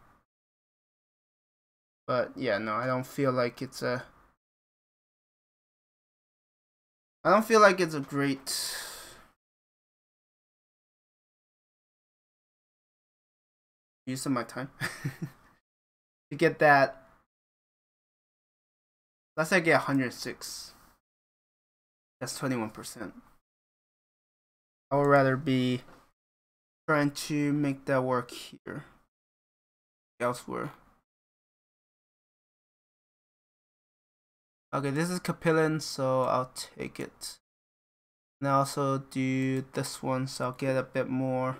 But yeah, no, I don't feel like it's a great use of my time to get that. Let's say I get 106. That's 21%. I would rather be trying to make that work here, elsewhere. Okay, this is Capillan, so I'll take it. And I also do this one, so I'll get a bit more.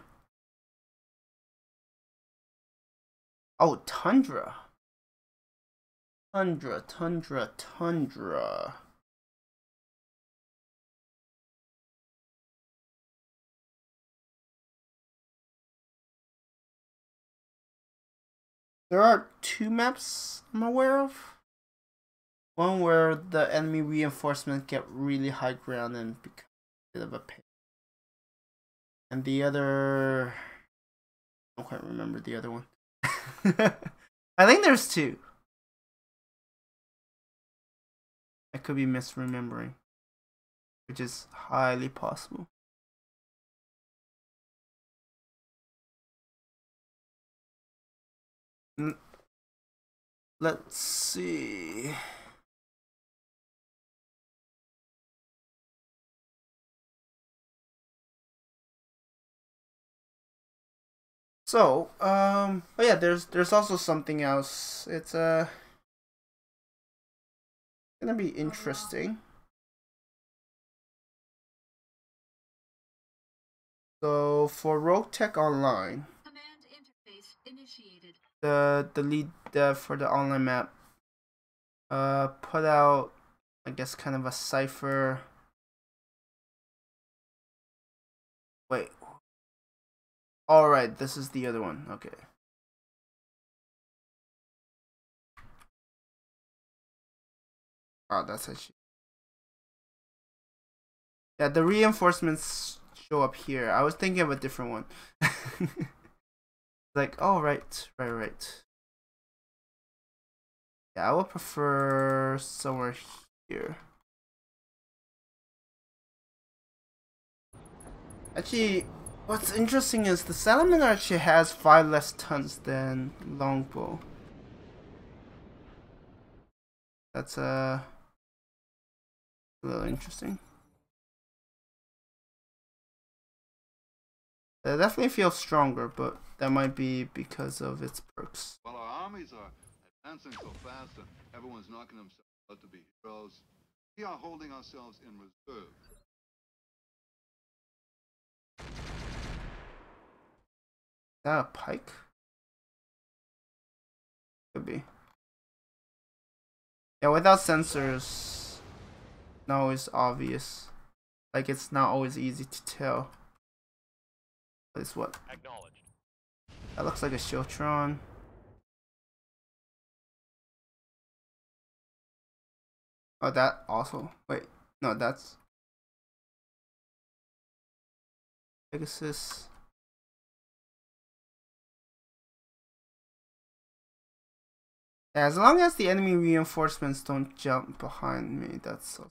Oh, Tundra. Tundra. There are 2 maps I'm aware of. One where the enemy reinforcements get really high ground and become a bit of a pain. And the other, I don't quite remember the other one. I think there's 2. I could be misremembering, which is highly possible. Let's see. So, oh yeah, there's also something else. It's gonna be interesting. So for Roguetech Online, Command interface initiated. the lead dev for the online map put out, I guess, kind of a cipher Wait. Alright, this is the other one. Okay. Oh, that's actually. Yeah, the reinforcements show up here. I was thinking of a different one. Like, oh, right. Yeah, I would prefer somewhere here. Actually, what's interesting is the Salamander actually has 5 less tons than Longbow. That's a little interesting. It definitely feels stronger, but that might be because of its perks. While our armies are advancing so fast and everyone's knocking themselves out to be heroes, we are holding ourselves in reserve. Is that a pike? Could be. Yeah, without sensors, not always obvious. Like, it's not always easy to tell. But it's what? Acknowledged. That looks like a Shiltron. Oh, that also. Wait, no, that's Pegasus. Yeah, as long as the enemy reinforcements don't jump behind me, that's so.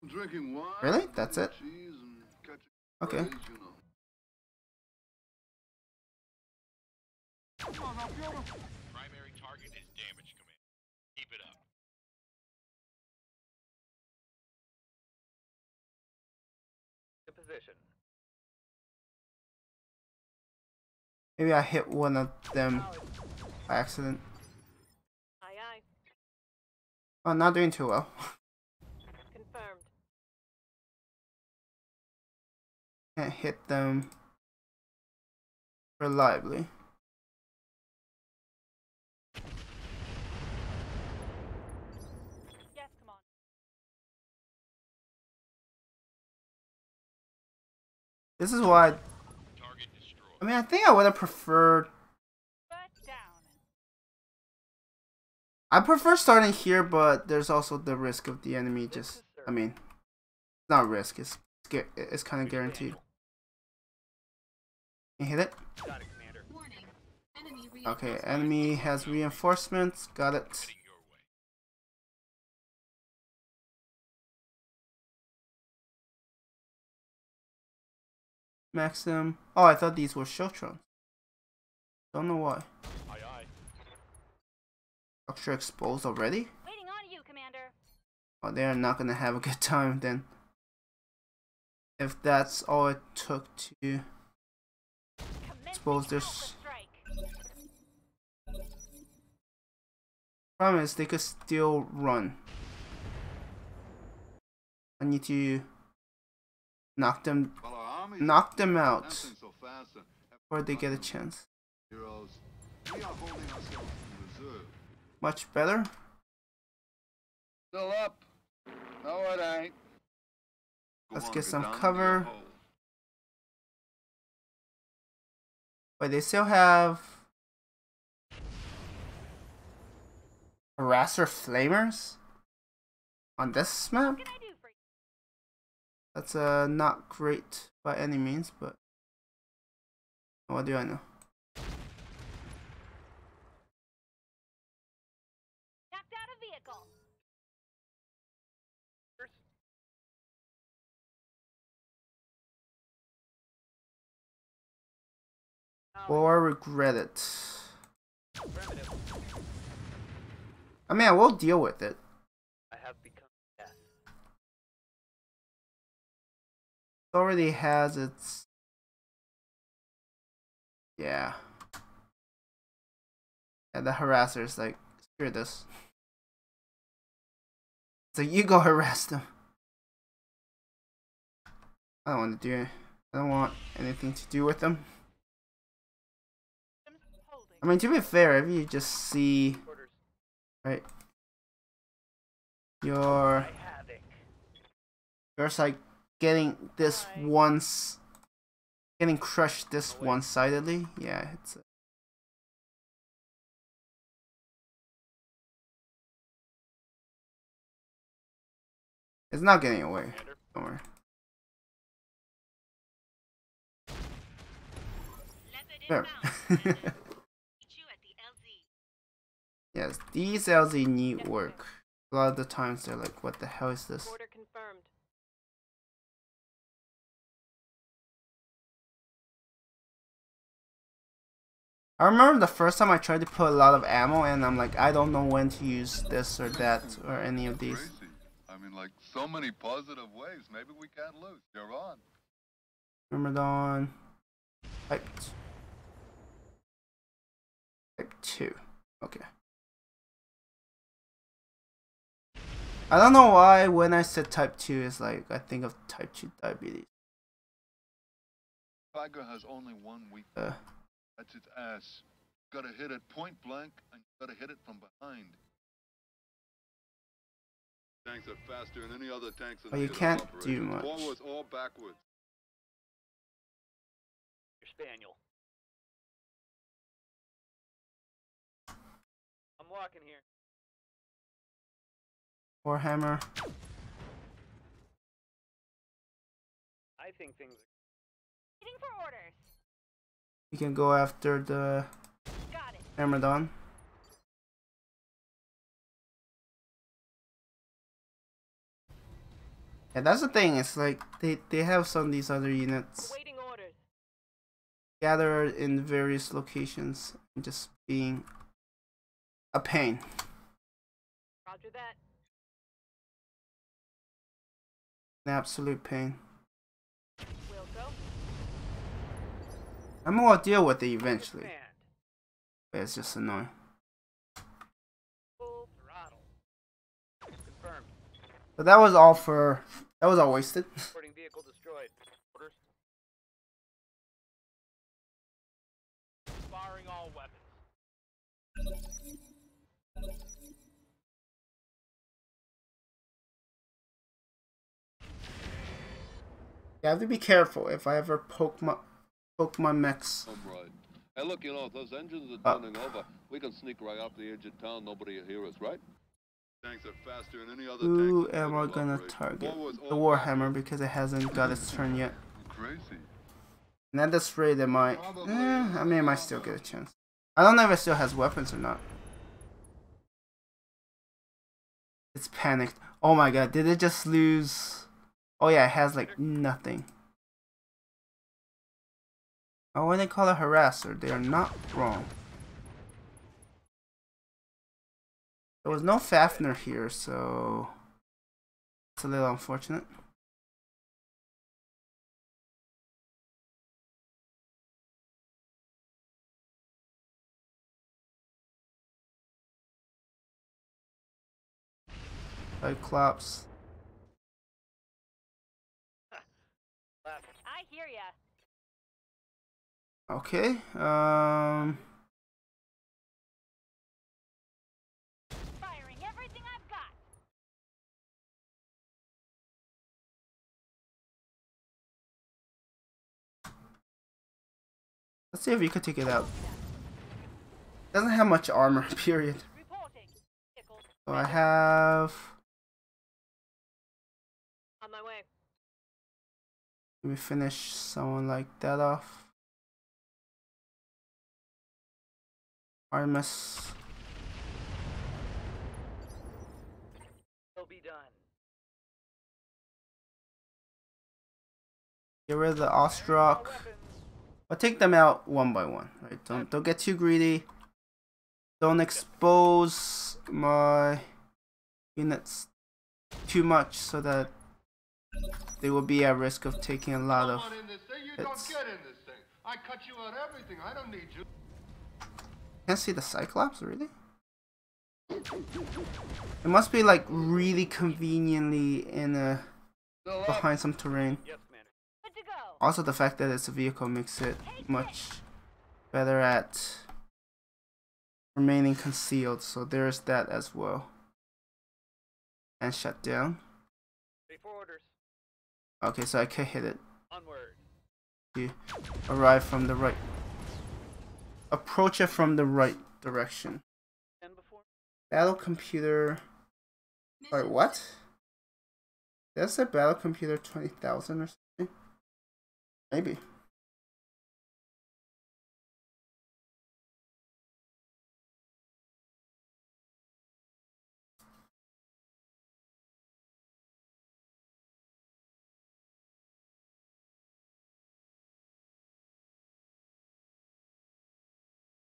Drinking wine, Really? That's it? cheese, and catching Okay. rays, you know. Primary target is damaged, Command. Keep it up. To position. Maybe I hit one of them by accident. Aye, aye. Oh, not doing too well. Confirmed. Can't hit them reliably. Yes, come on. This is why. Target destroyed. I mean, I think I would have preferred. First down. I prefer starting here, but there's also the risk of the enemy just. I mean, it's not risk. It's kind of guaranteed. You hit it? Got it, Commander. Warning. Enemy Okay, enemy has reinforcements. Got it. Heading your way. Maxim. Oh, I thought these were Shiltrons. Don't know why. Aye, aye. Structure exposed already? Waiting on you, Commander. Oh, they're not gonna have a good time then. If that's all it took to expose Commencing this. Alpha strike. Problem is, they could still run. I need to knock them While our armies out advancing so fast and before they get a chance. heroes, we are holding ourselves in reserve. Much better. Still up. No, it ain't. Let's Go on, get some down to cover. your hole. Wait, they still have harasser flamers on this map? What can I do for you? That's not great by any means, but what do I know? Knocked out a vehicle. Or regret it. Affirmative. I mean, I will deal with it. I have become death. It already has its. Yeah. Yeah, the harasser's like, screw this. So you go harass them. I don't want to do it. I don't want anything to do with them. Holding. I mean, to be fair, if you just see, Orders. right, your By havoc. There's like getting this once, getting crushed this one-sidedly. Yeah, it's not getting away. Don't worry. There. Yes, these LZ need work. A lot of the times they're like, what the hell is this? Order confirmed. I remember the first time I tried to put a lot of ammo and I'm like, I don't know when to use this or that or any of these. Crazy. I mean, like, so many positive ways. Maybe we can't lose. You're on. Ramadan. Type 2. Okay. I don't know why when I said type 2 is like, I think of type 2 diabetes. Tiger has only one weakness. That's its ass. You gotta hit it point blank, and you gotta hit it from behind. Tanks are faster than any other tanks in Well, you can't do much. Forwards or backwards. Your spaniel. I'm walking here. Warhammer. I think things are Waiting for orders. You can go after the Got it. Ramadan. Yeah, that's the thing. It's like they have some of these other units Waiting orders. gathered in various locations and just being a pain. Roger that. An absolute pain. Will go. I'm gonna deal with it eventually. command. But it's just annoying. Full throttle. Confirmed. But that was all for. That was all wasted. Reporting vehicle destroyed. Orders. Firing all weapons. You have to be careful if I ever poke my mechs. Right. Hey, look, you know, if those engines are turning over, we can sneak right off the edge of town. Nobody will hear us, right? Tanks are faster than any other Who tanks am I gonna target? The Warhammer, because it hasn't got its turn yet. Crazy. And at this rate, it might. I mean, it might still get a chance. I don't know if it still has weapons or not. It's panicked. Oh my god, did it just lose? Oh yeah, it has like nothing. Oh, when they call it harasser, they are not wrong. There was no Fafnir here, so it's a little unfortunate. Cyclops. I hear ya. Okay. Firing everything I've got. Let's see if we could take it out. Doesn't have much armor, period. Reporting. Vehicle. So I have. On my way. Let me finish someone like that off. Artemis. Will be done. Get rid of the Ostrock. But take them out one by one, right? Don't get too greedy. Don't expose my units too much so that they will be at risk of taking a lot of Come on in this thing. You don't hits. get in this thing. I cut you out everything. I don't need you. Can't see the Cyclops, really? It must be like really conveniently in a behind some terrain. Yes, Commander. Good to go. Also, the fact that it's a vehicle makes it much better at remaining concealed. So there's that as well. And shut down. Ready for orders. Okay, so I can hit it. Onward. You arrive from the right. Approach it from the right direction. And before. Battle computer. Wait, what? That's a battle computer 20,000 or something? Maybe.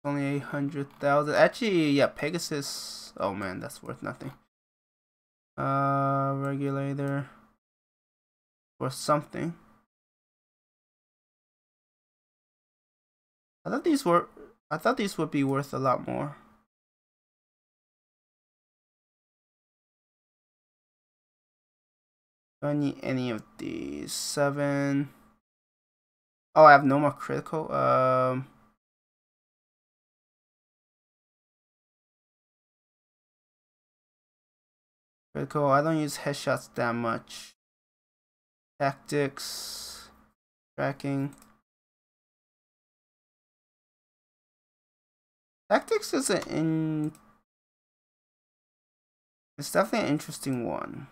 Only 800,000. Actually, yeah, Pegasus. Oh man, that's worth nothing. Regulator. Or something. I thought these would be worth a lot more. Do I need any of these? 7. Oh, I have no more critical. Critical. I don't use headshots that much. Tactics. Tracking. Tactics is it's definitely an interesting one.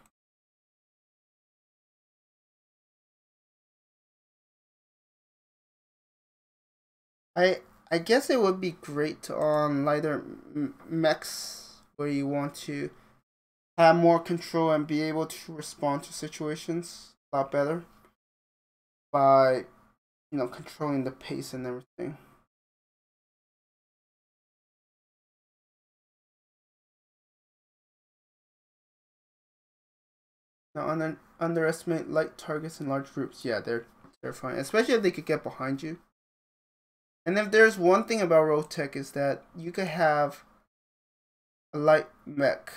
I guess it would be great on lighter mechs where you want to have more control and be able to respond to situations a lot better by, you know, controlling the pace and everything. Now, underestimate light targets in large groups. Yeah, they're terrifying, especially if they could get behind you. And if there's one thing about ROTK is that you could have a light mech.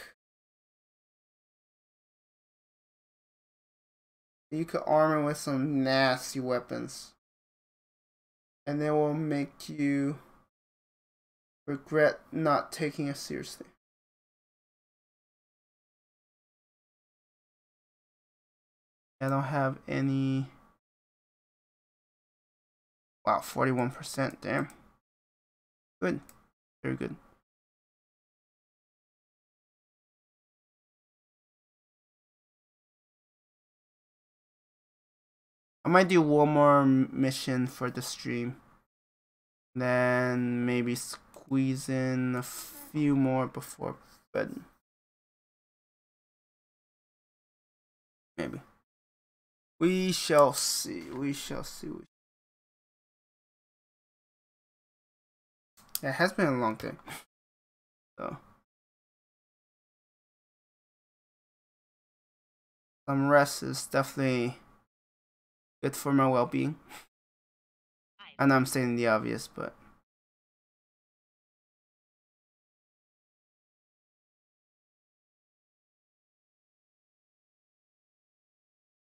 You could arm it with some nasty weapons. And they will make you regret not taking it seriously. I don't have any. Wow, 41%. Damn. Good. Very good. I might do one more mission for the stream. Then maybe squeeze in a few more before bed. Maybe. We shall see. We shall see. Yeah, it has been a long day. So. Some rest is definitely good for my well-being. I know I'm stating the obvious, but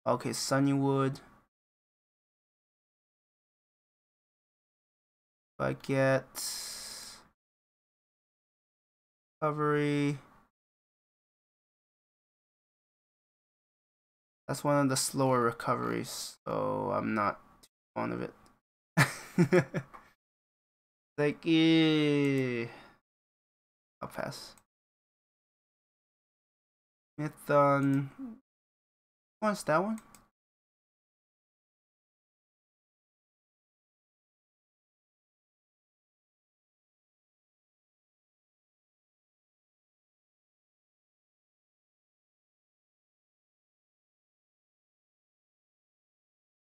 okay, Sunnywood. If I get recovery, that's one of the slower recoveries, so I'm not too fond of it. Like, yeah. I'll pass. Mython. What's that one?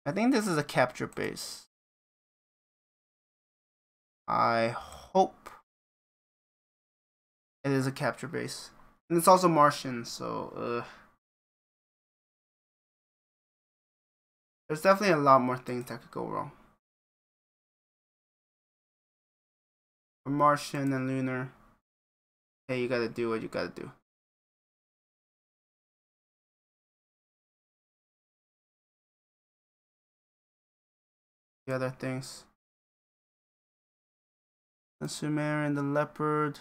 I think this is a capture base. I hope it is a capture base. And it's also Martian, so there's definitely a lot more things that could go wrong. For Martian and Lunar, hey, you gotta do what you gotta do. The other things. The Sumerian, the Leopard.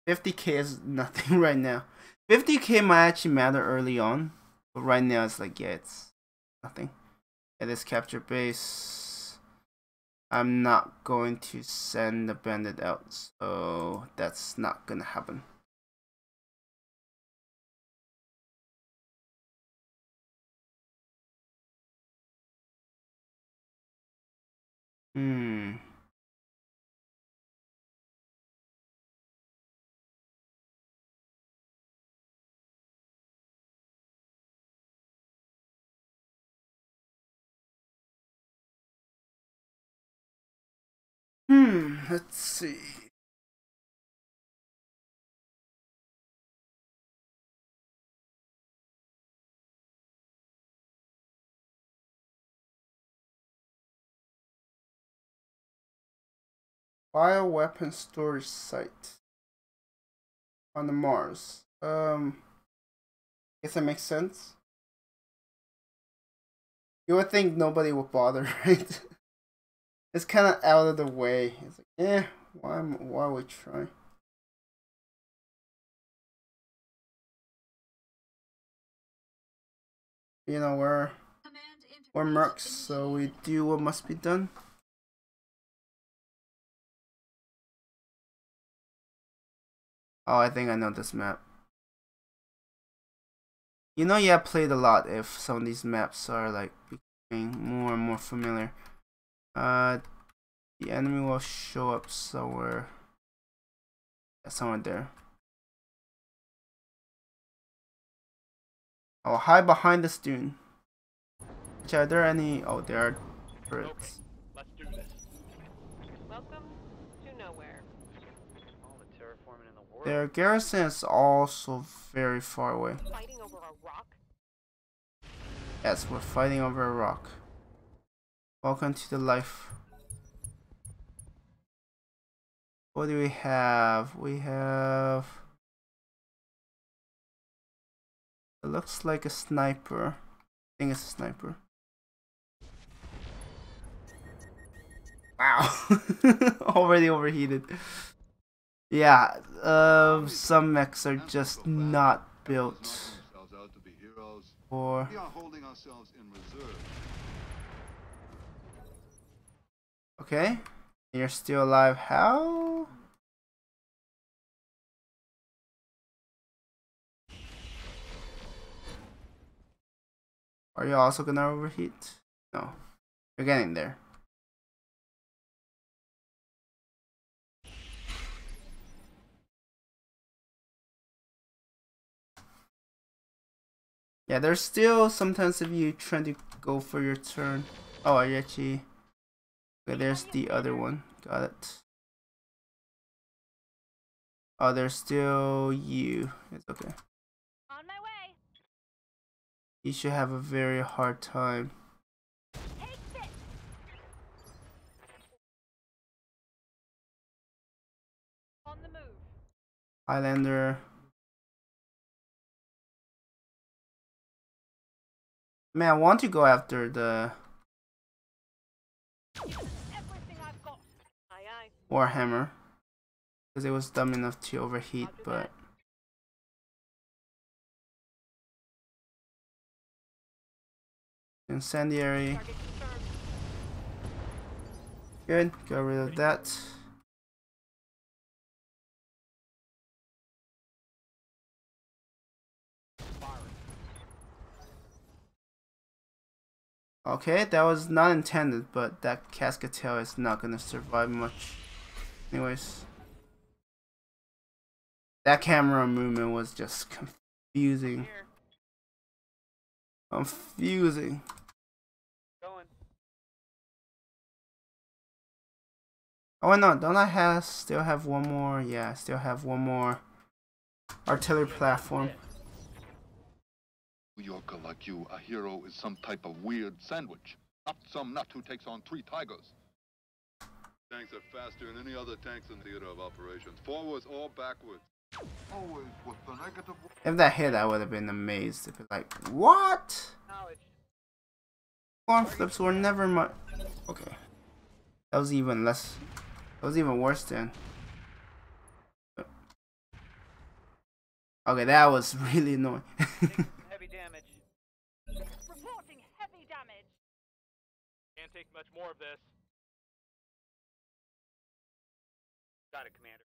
50k is nothing right now. 50k might actually matter early on, but right now it's like, yeah, it's nothing. At this capture base, I'm not going to send the bandit out, so that's not gonna happen. Let's see. Bioweapon storage site on the Mars. Guess that makes sense. You would think nobody would bother, right? It's kind of out of the way. It's like, why would we try? You know, we're Mechs, so we do what must be done. Oh, I think I know this map. You know, yeah, played a lot if some of these maps are like becoming more and more familiar. The enemy will show up somewhere. Somewhere there. I'll hide behind this dune. Are there any? Oh, there are turrets. Okay, let's do this. Welcome to nowhere. All the terraforming in the world. Their garrison is also very far away. Fighting over a rock? Yes, we're fighting over a rock. Welcome to the life. What do we have? We have... It looks like a sniper. I think it's a sniper. Wow. Already overheated. Yeah, some mechs are just not built for... Okay, you're still alive. How? Are you also gonna overheat? No, you're getting there. Yeah, there's still sometimes if you try to go for your turn. Oh, are you actually... Okay, there's the other one. Got it. Oh, there's still you. It's okay. On my way. You should have a very hard time. Take this. On the move. Highlander. Man, I want to go after the Everything I've got. Aye, aye. Warhammer. Because it was dumb enough to overheat, but... Incendiary. Target confirmed. Good, got rid of that. Okay, that was not intended, but that Cascadetail is not gonna survive much. Anyways. That camera movement was just confusing. Confusing. Going. Oh no, don't I still have one more? Yeah, I still have one more artillery platform. New Yorker like you, a hero is some type of weird sandwich. Not some nut who takes on 3 tigers. Tanks are faster than any other tanks in theater of operations. Forwards or backwards. Always with the negative. If that hit, I would have been amazed. If it's like, what? Knowledge. Arm flips were never much. Okay, that was even less. That was even worse than. Okay, that was really annoying. Heavy damage. Reporting heavy damage. Can't take much more of this. Got it, Commander.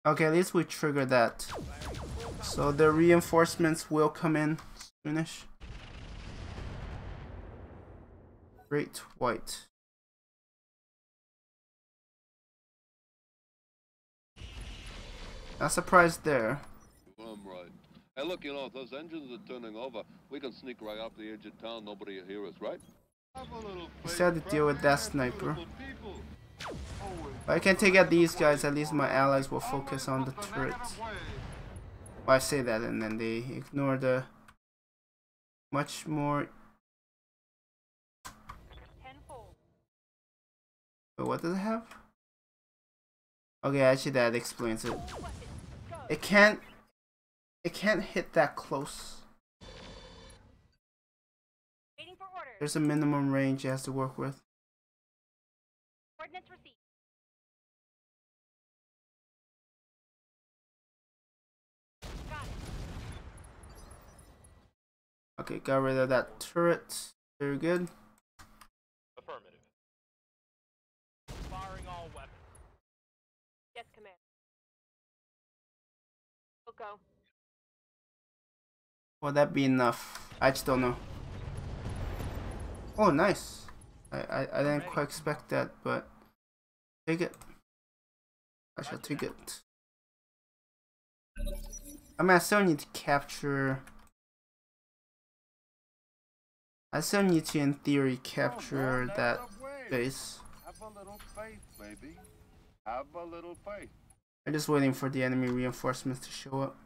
Okay, at least we triggered that. So the reinforcements will come in soonish. Great white. Not surprised there. I'm right. Hey, look, you know, if those engines are turning over, we can sneak right up the edge of town. Nobody will hear us, right? Instead to deal with that sniper. If I can take out these guys, at least my allies will focus on the turrets. Well, I say that and then they ignore the much more. But what does it have? Okay, actually that explains it. It can't hit that close. Waiting for orders. There's a minimum range it has to work with. Coordinates received. Got it. Okay, got rid of that turret. Very good. Affirmative. Firing all weapons. Yes, Commander. We'll go. Will that be enough? I just don't know. Oh, nice. I didn't quite expect that, but take it. I shall take it. I mean, I still need to capture. I still need to, in theory, capture that base. Have a little faith, baby. Have a little faith. I'm just waiting for the enemy reinforcements to show up.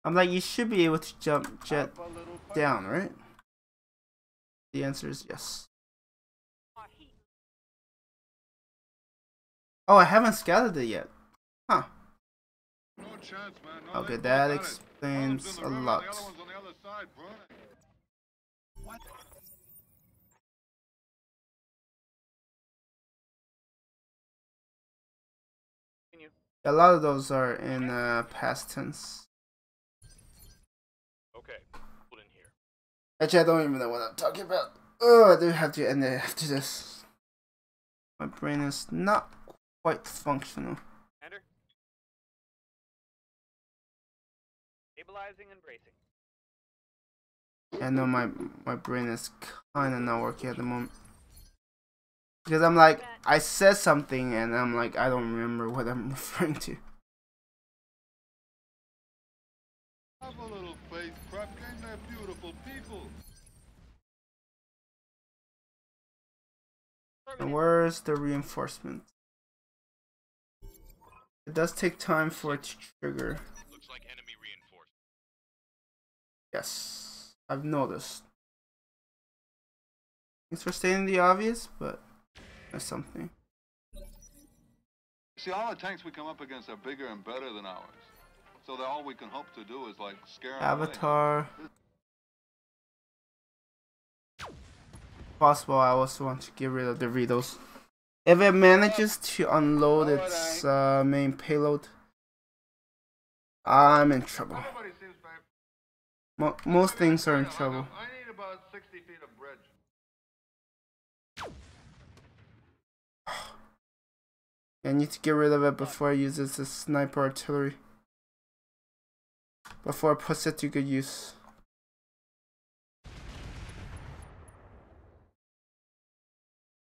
I'm like, you should be able to jump jet down, right? The answer is yes. Oh, I haven't scouted it yet. Huh. No chance, man. No, Okay, they that got it. explains One's in a the river, lot. The other one's on the other side, burning. What? A lot of those are in past tense. Okay, hold in here. Actually, I don't even know what I'm talking about. Oh, I do have to end it after this. My brain is not quite functional. Commander. Stabilizing and bracing. I know my brain is kind of not working at the moment. Because I'm like, I said something and I'm like, I don't remember what I'm referring to. Have a little faith, Krupkin. They're beautiful people. And where's the reinforcement? It does take time for it to trigger. Looks like enemy reinforced. Yes, I've noticed. Thanks for stating the obvious, but there's something. See, all the tanks we come up against are bigger and better than ours. So that all we can hope to do is, like, scare them away. Avatar. Possible, I also want to get rid of the Ritos. If it manages to unload its main payload, I'm in trouble. Everybody seems very... Most things are in trouble. I need about 60 feet of bridge. I need to get rid of it before I use it as sniper artillery. Before I put it to good use.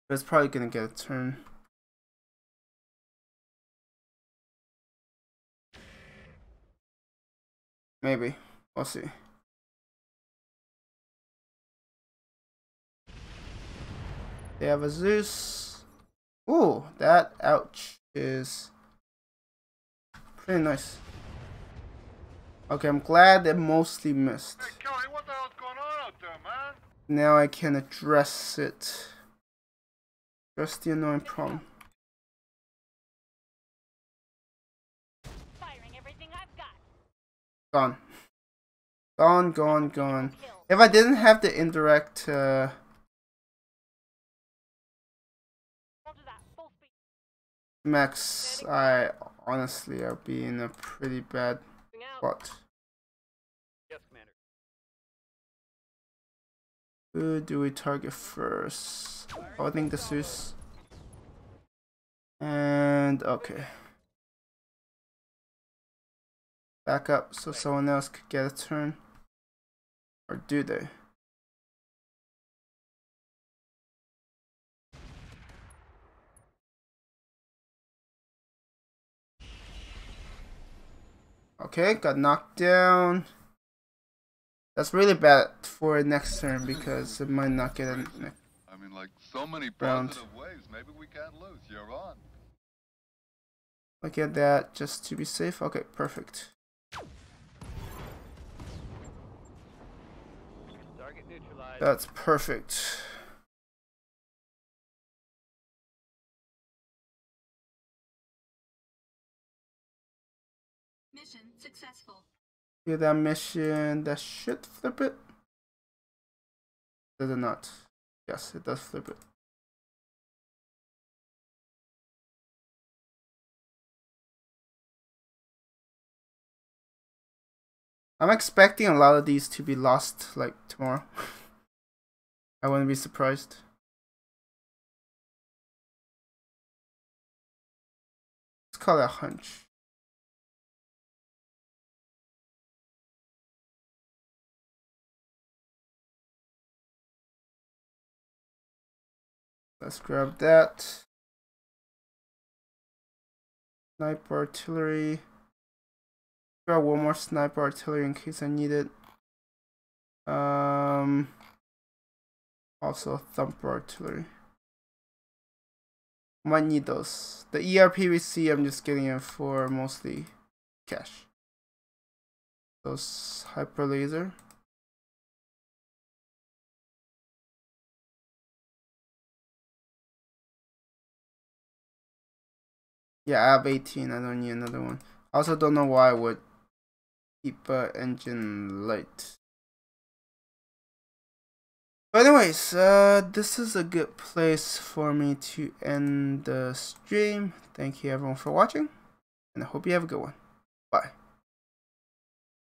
But it's probably gonna get a turn. Maybe. We'll see. They have a Zeus. Ooh, that ouch is pretty nice. Okay, I'm glad it mostly missed. Hey, Kelly, what the hell's going on out there, man? Now I can address it. Address the annoying problem. Firing everything I've got. Gone. Gone, gone, gone. If I didn't have the indirect Roger that. Full speed. Mechs, I honestly are being a pretty bad Moving out. spot. Yes, Commander. Who do we target first? Oh, I think the Zeus. And okay. Back up so someone else could get a turn. Or do they? Okay, got knocked down. That's really bad for next turn because it might not get a I mean, like, so many round. positive ways. Maybe we can't lose. You're on. Look at that just to be safe. Okay, perfect. Target neutralized. That's perfect. Mission successful. Yeah, that mission, that should flip it. Does it not? Yes, it does flip it. I'm expecting a lot of these to be lost like tomorrow. I wouldn't be surprised. Let's call it a hunch. Let's grab that. Sniper artillery. Grab one more sniper artillery in case I need it. Also thumper artillery. Might need those. The ERPVC I'm just getting it for mostly cash. Those hyper laser. Yeah, I have 18. I don't need another one. I also don't know why I would keep engine light. But anyways, this is a good place for me to end the stream. Thank you everyone for watching, and I hope you have a good one.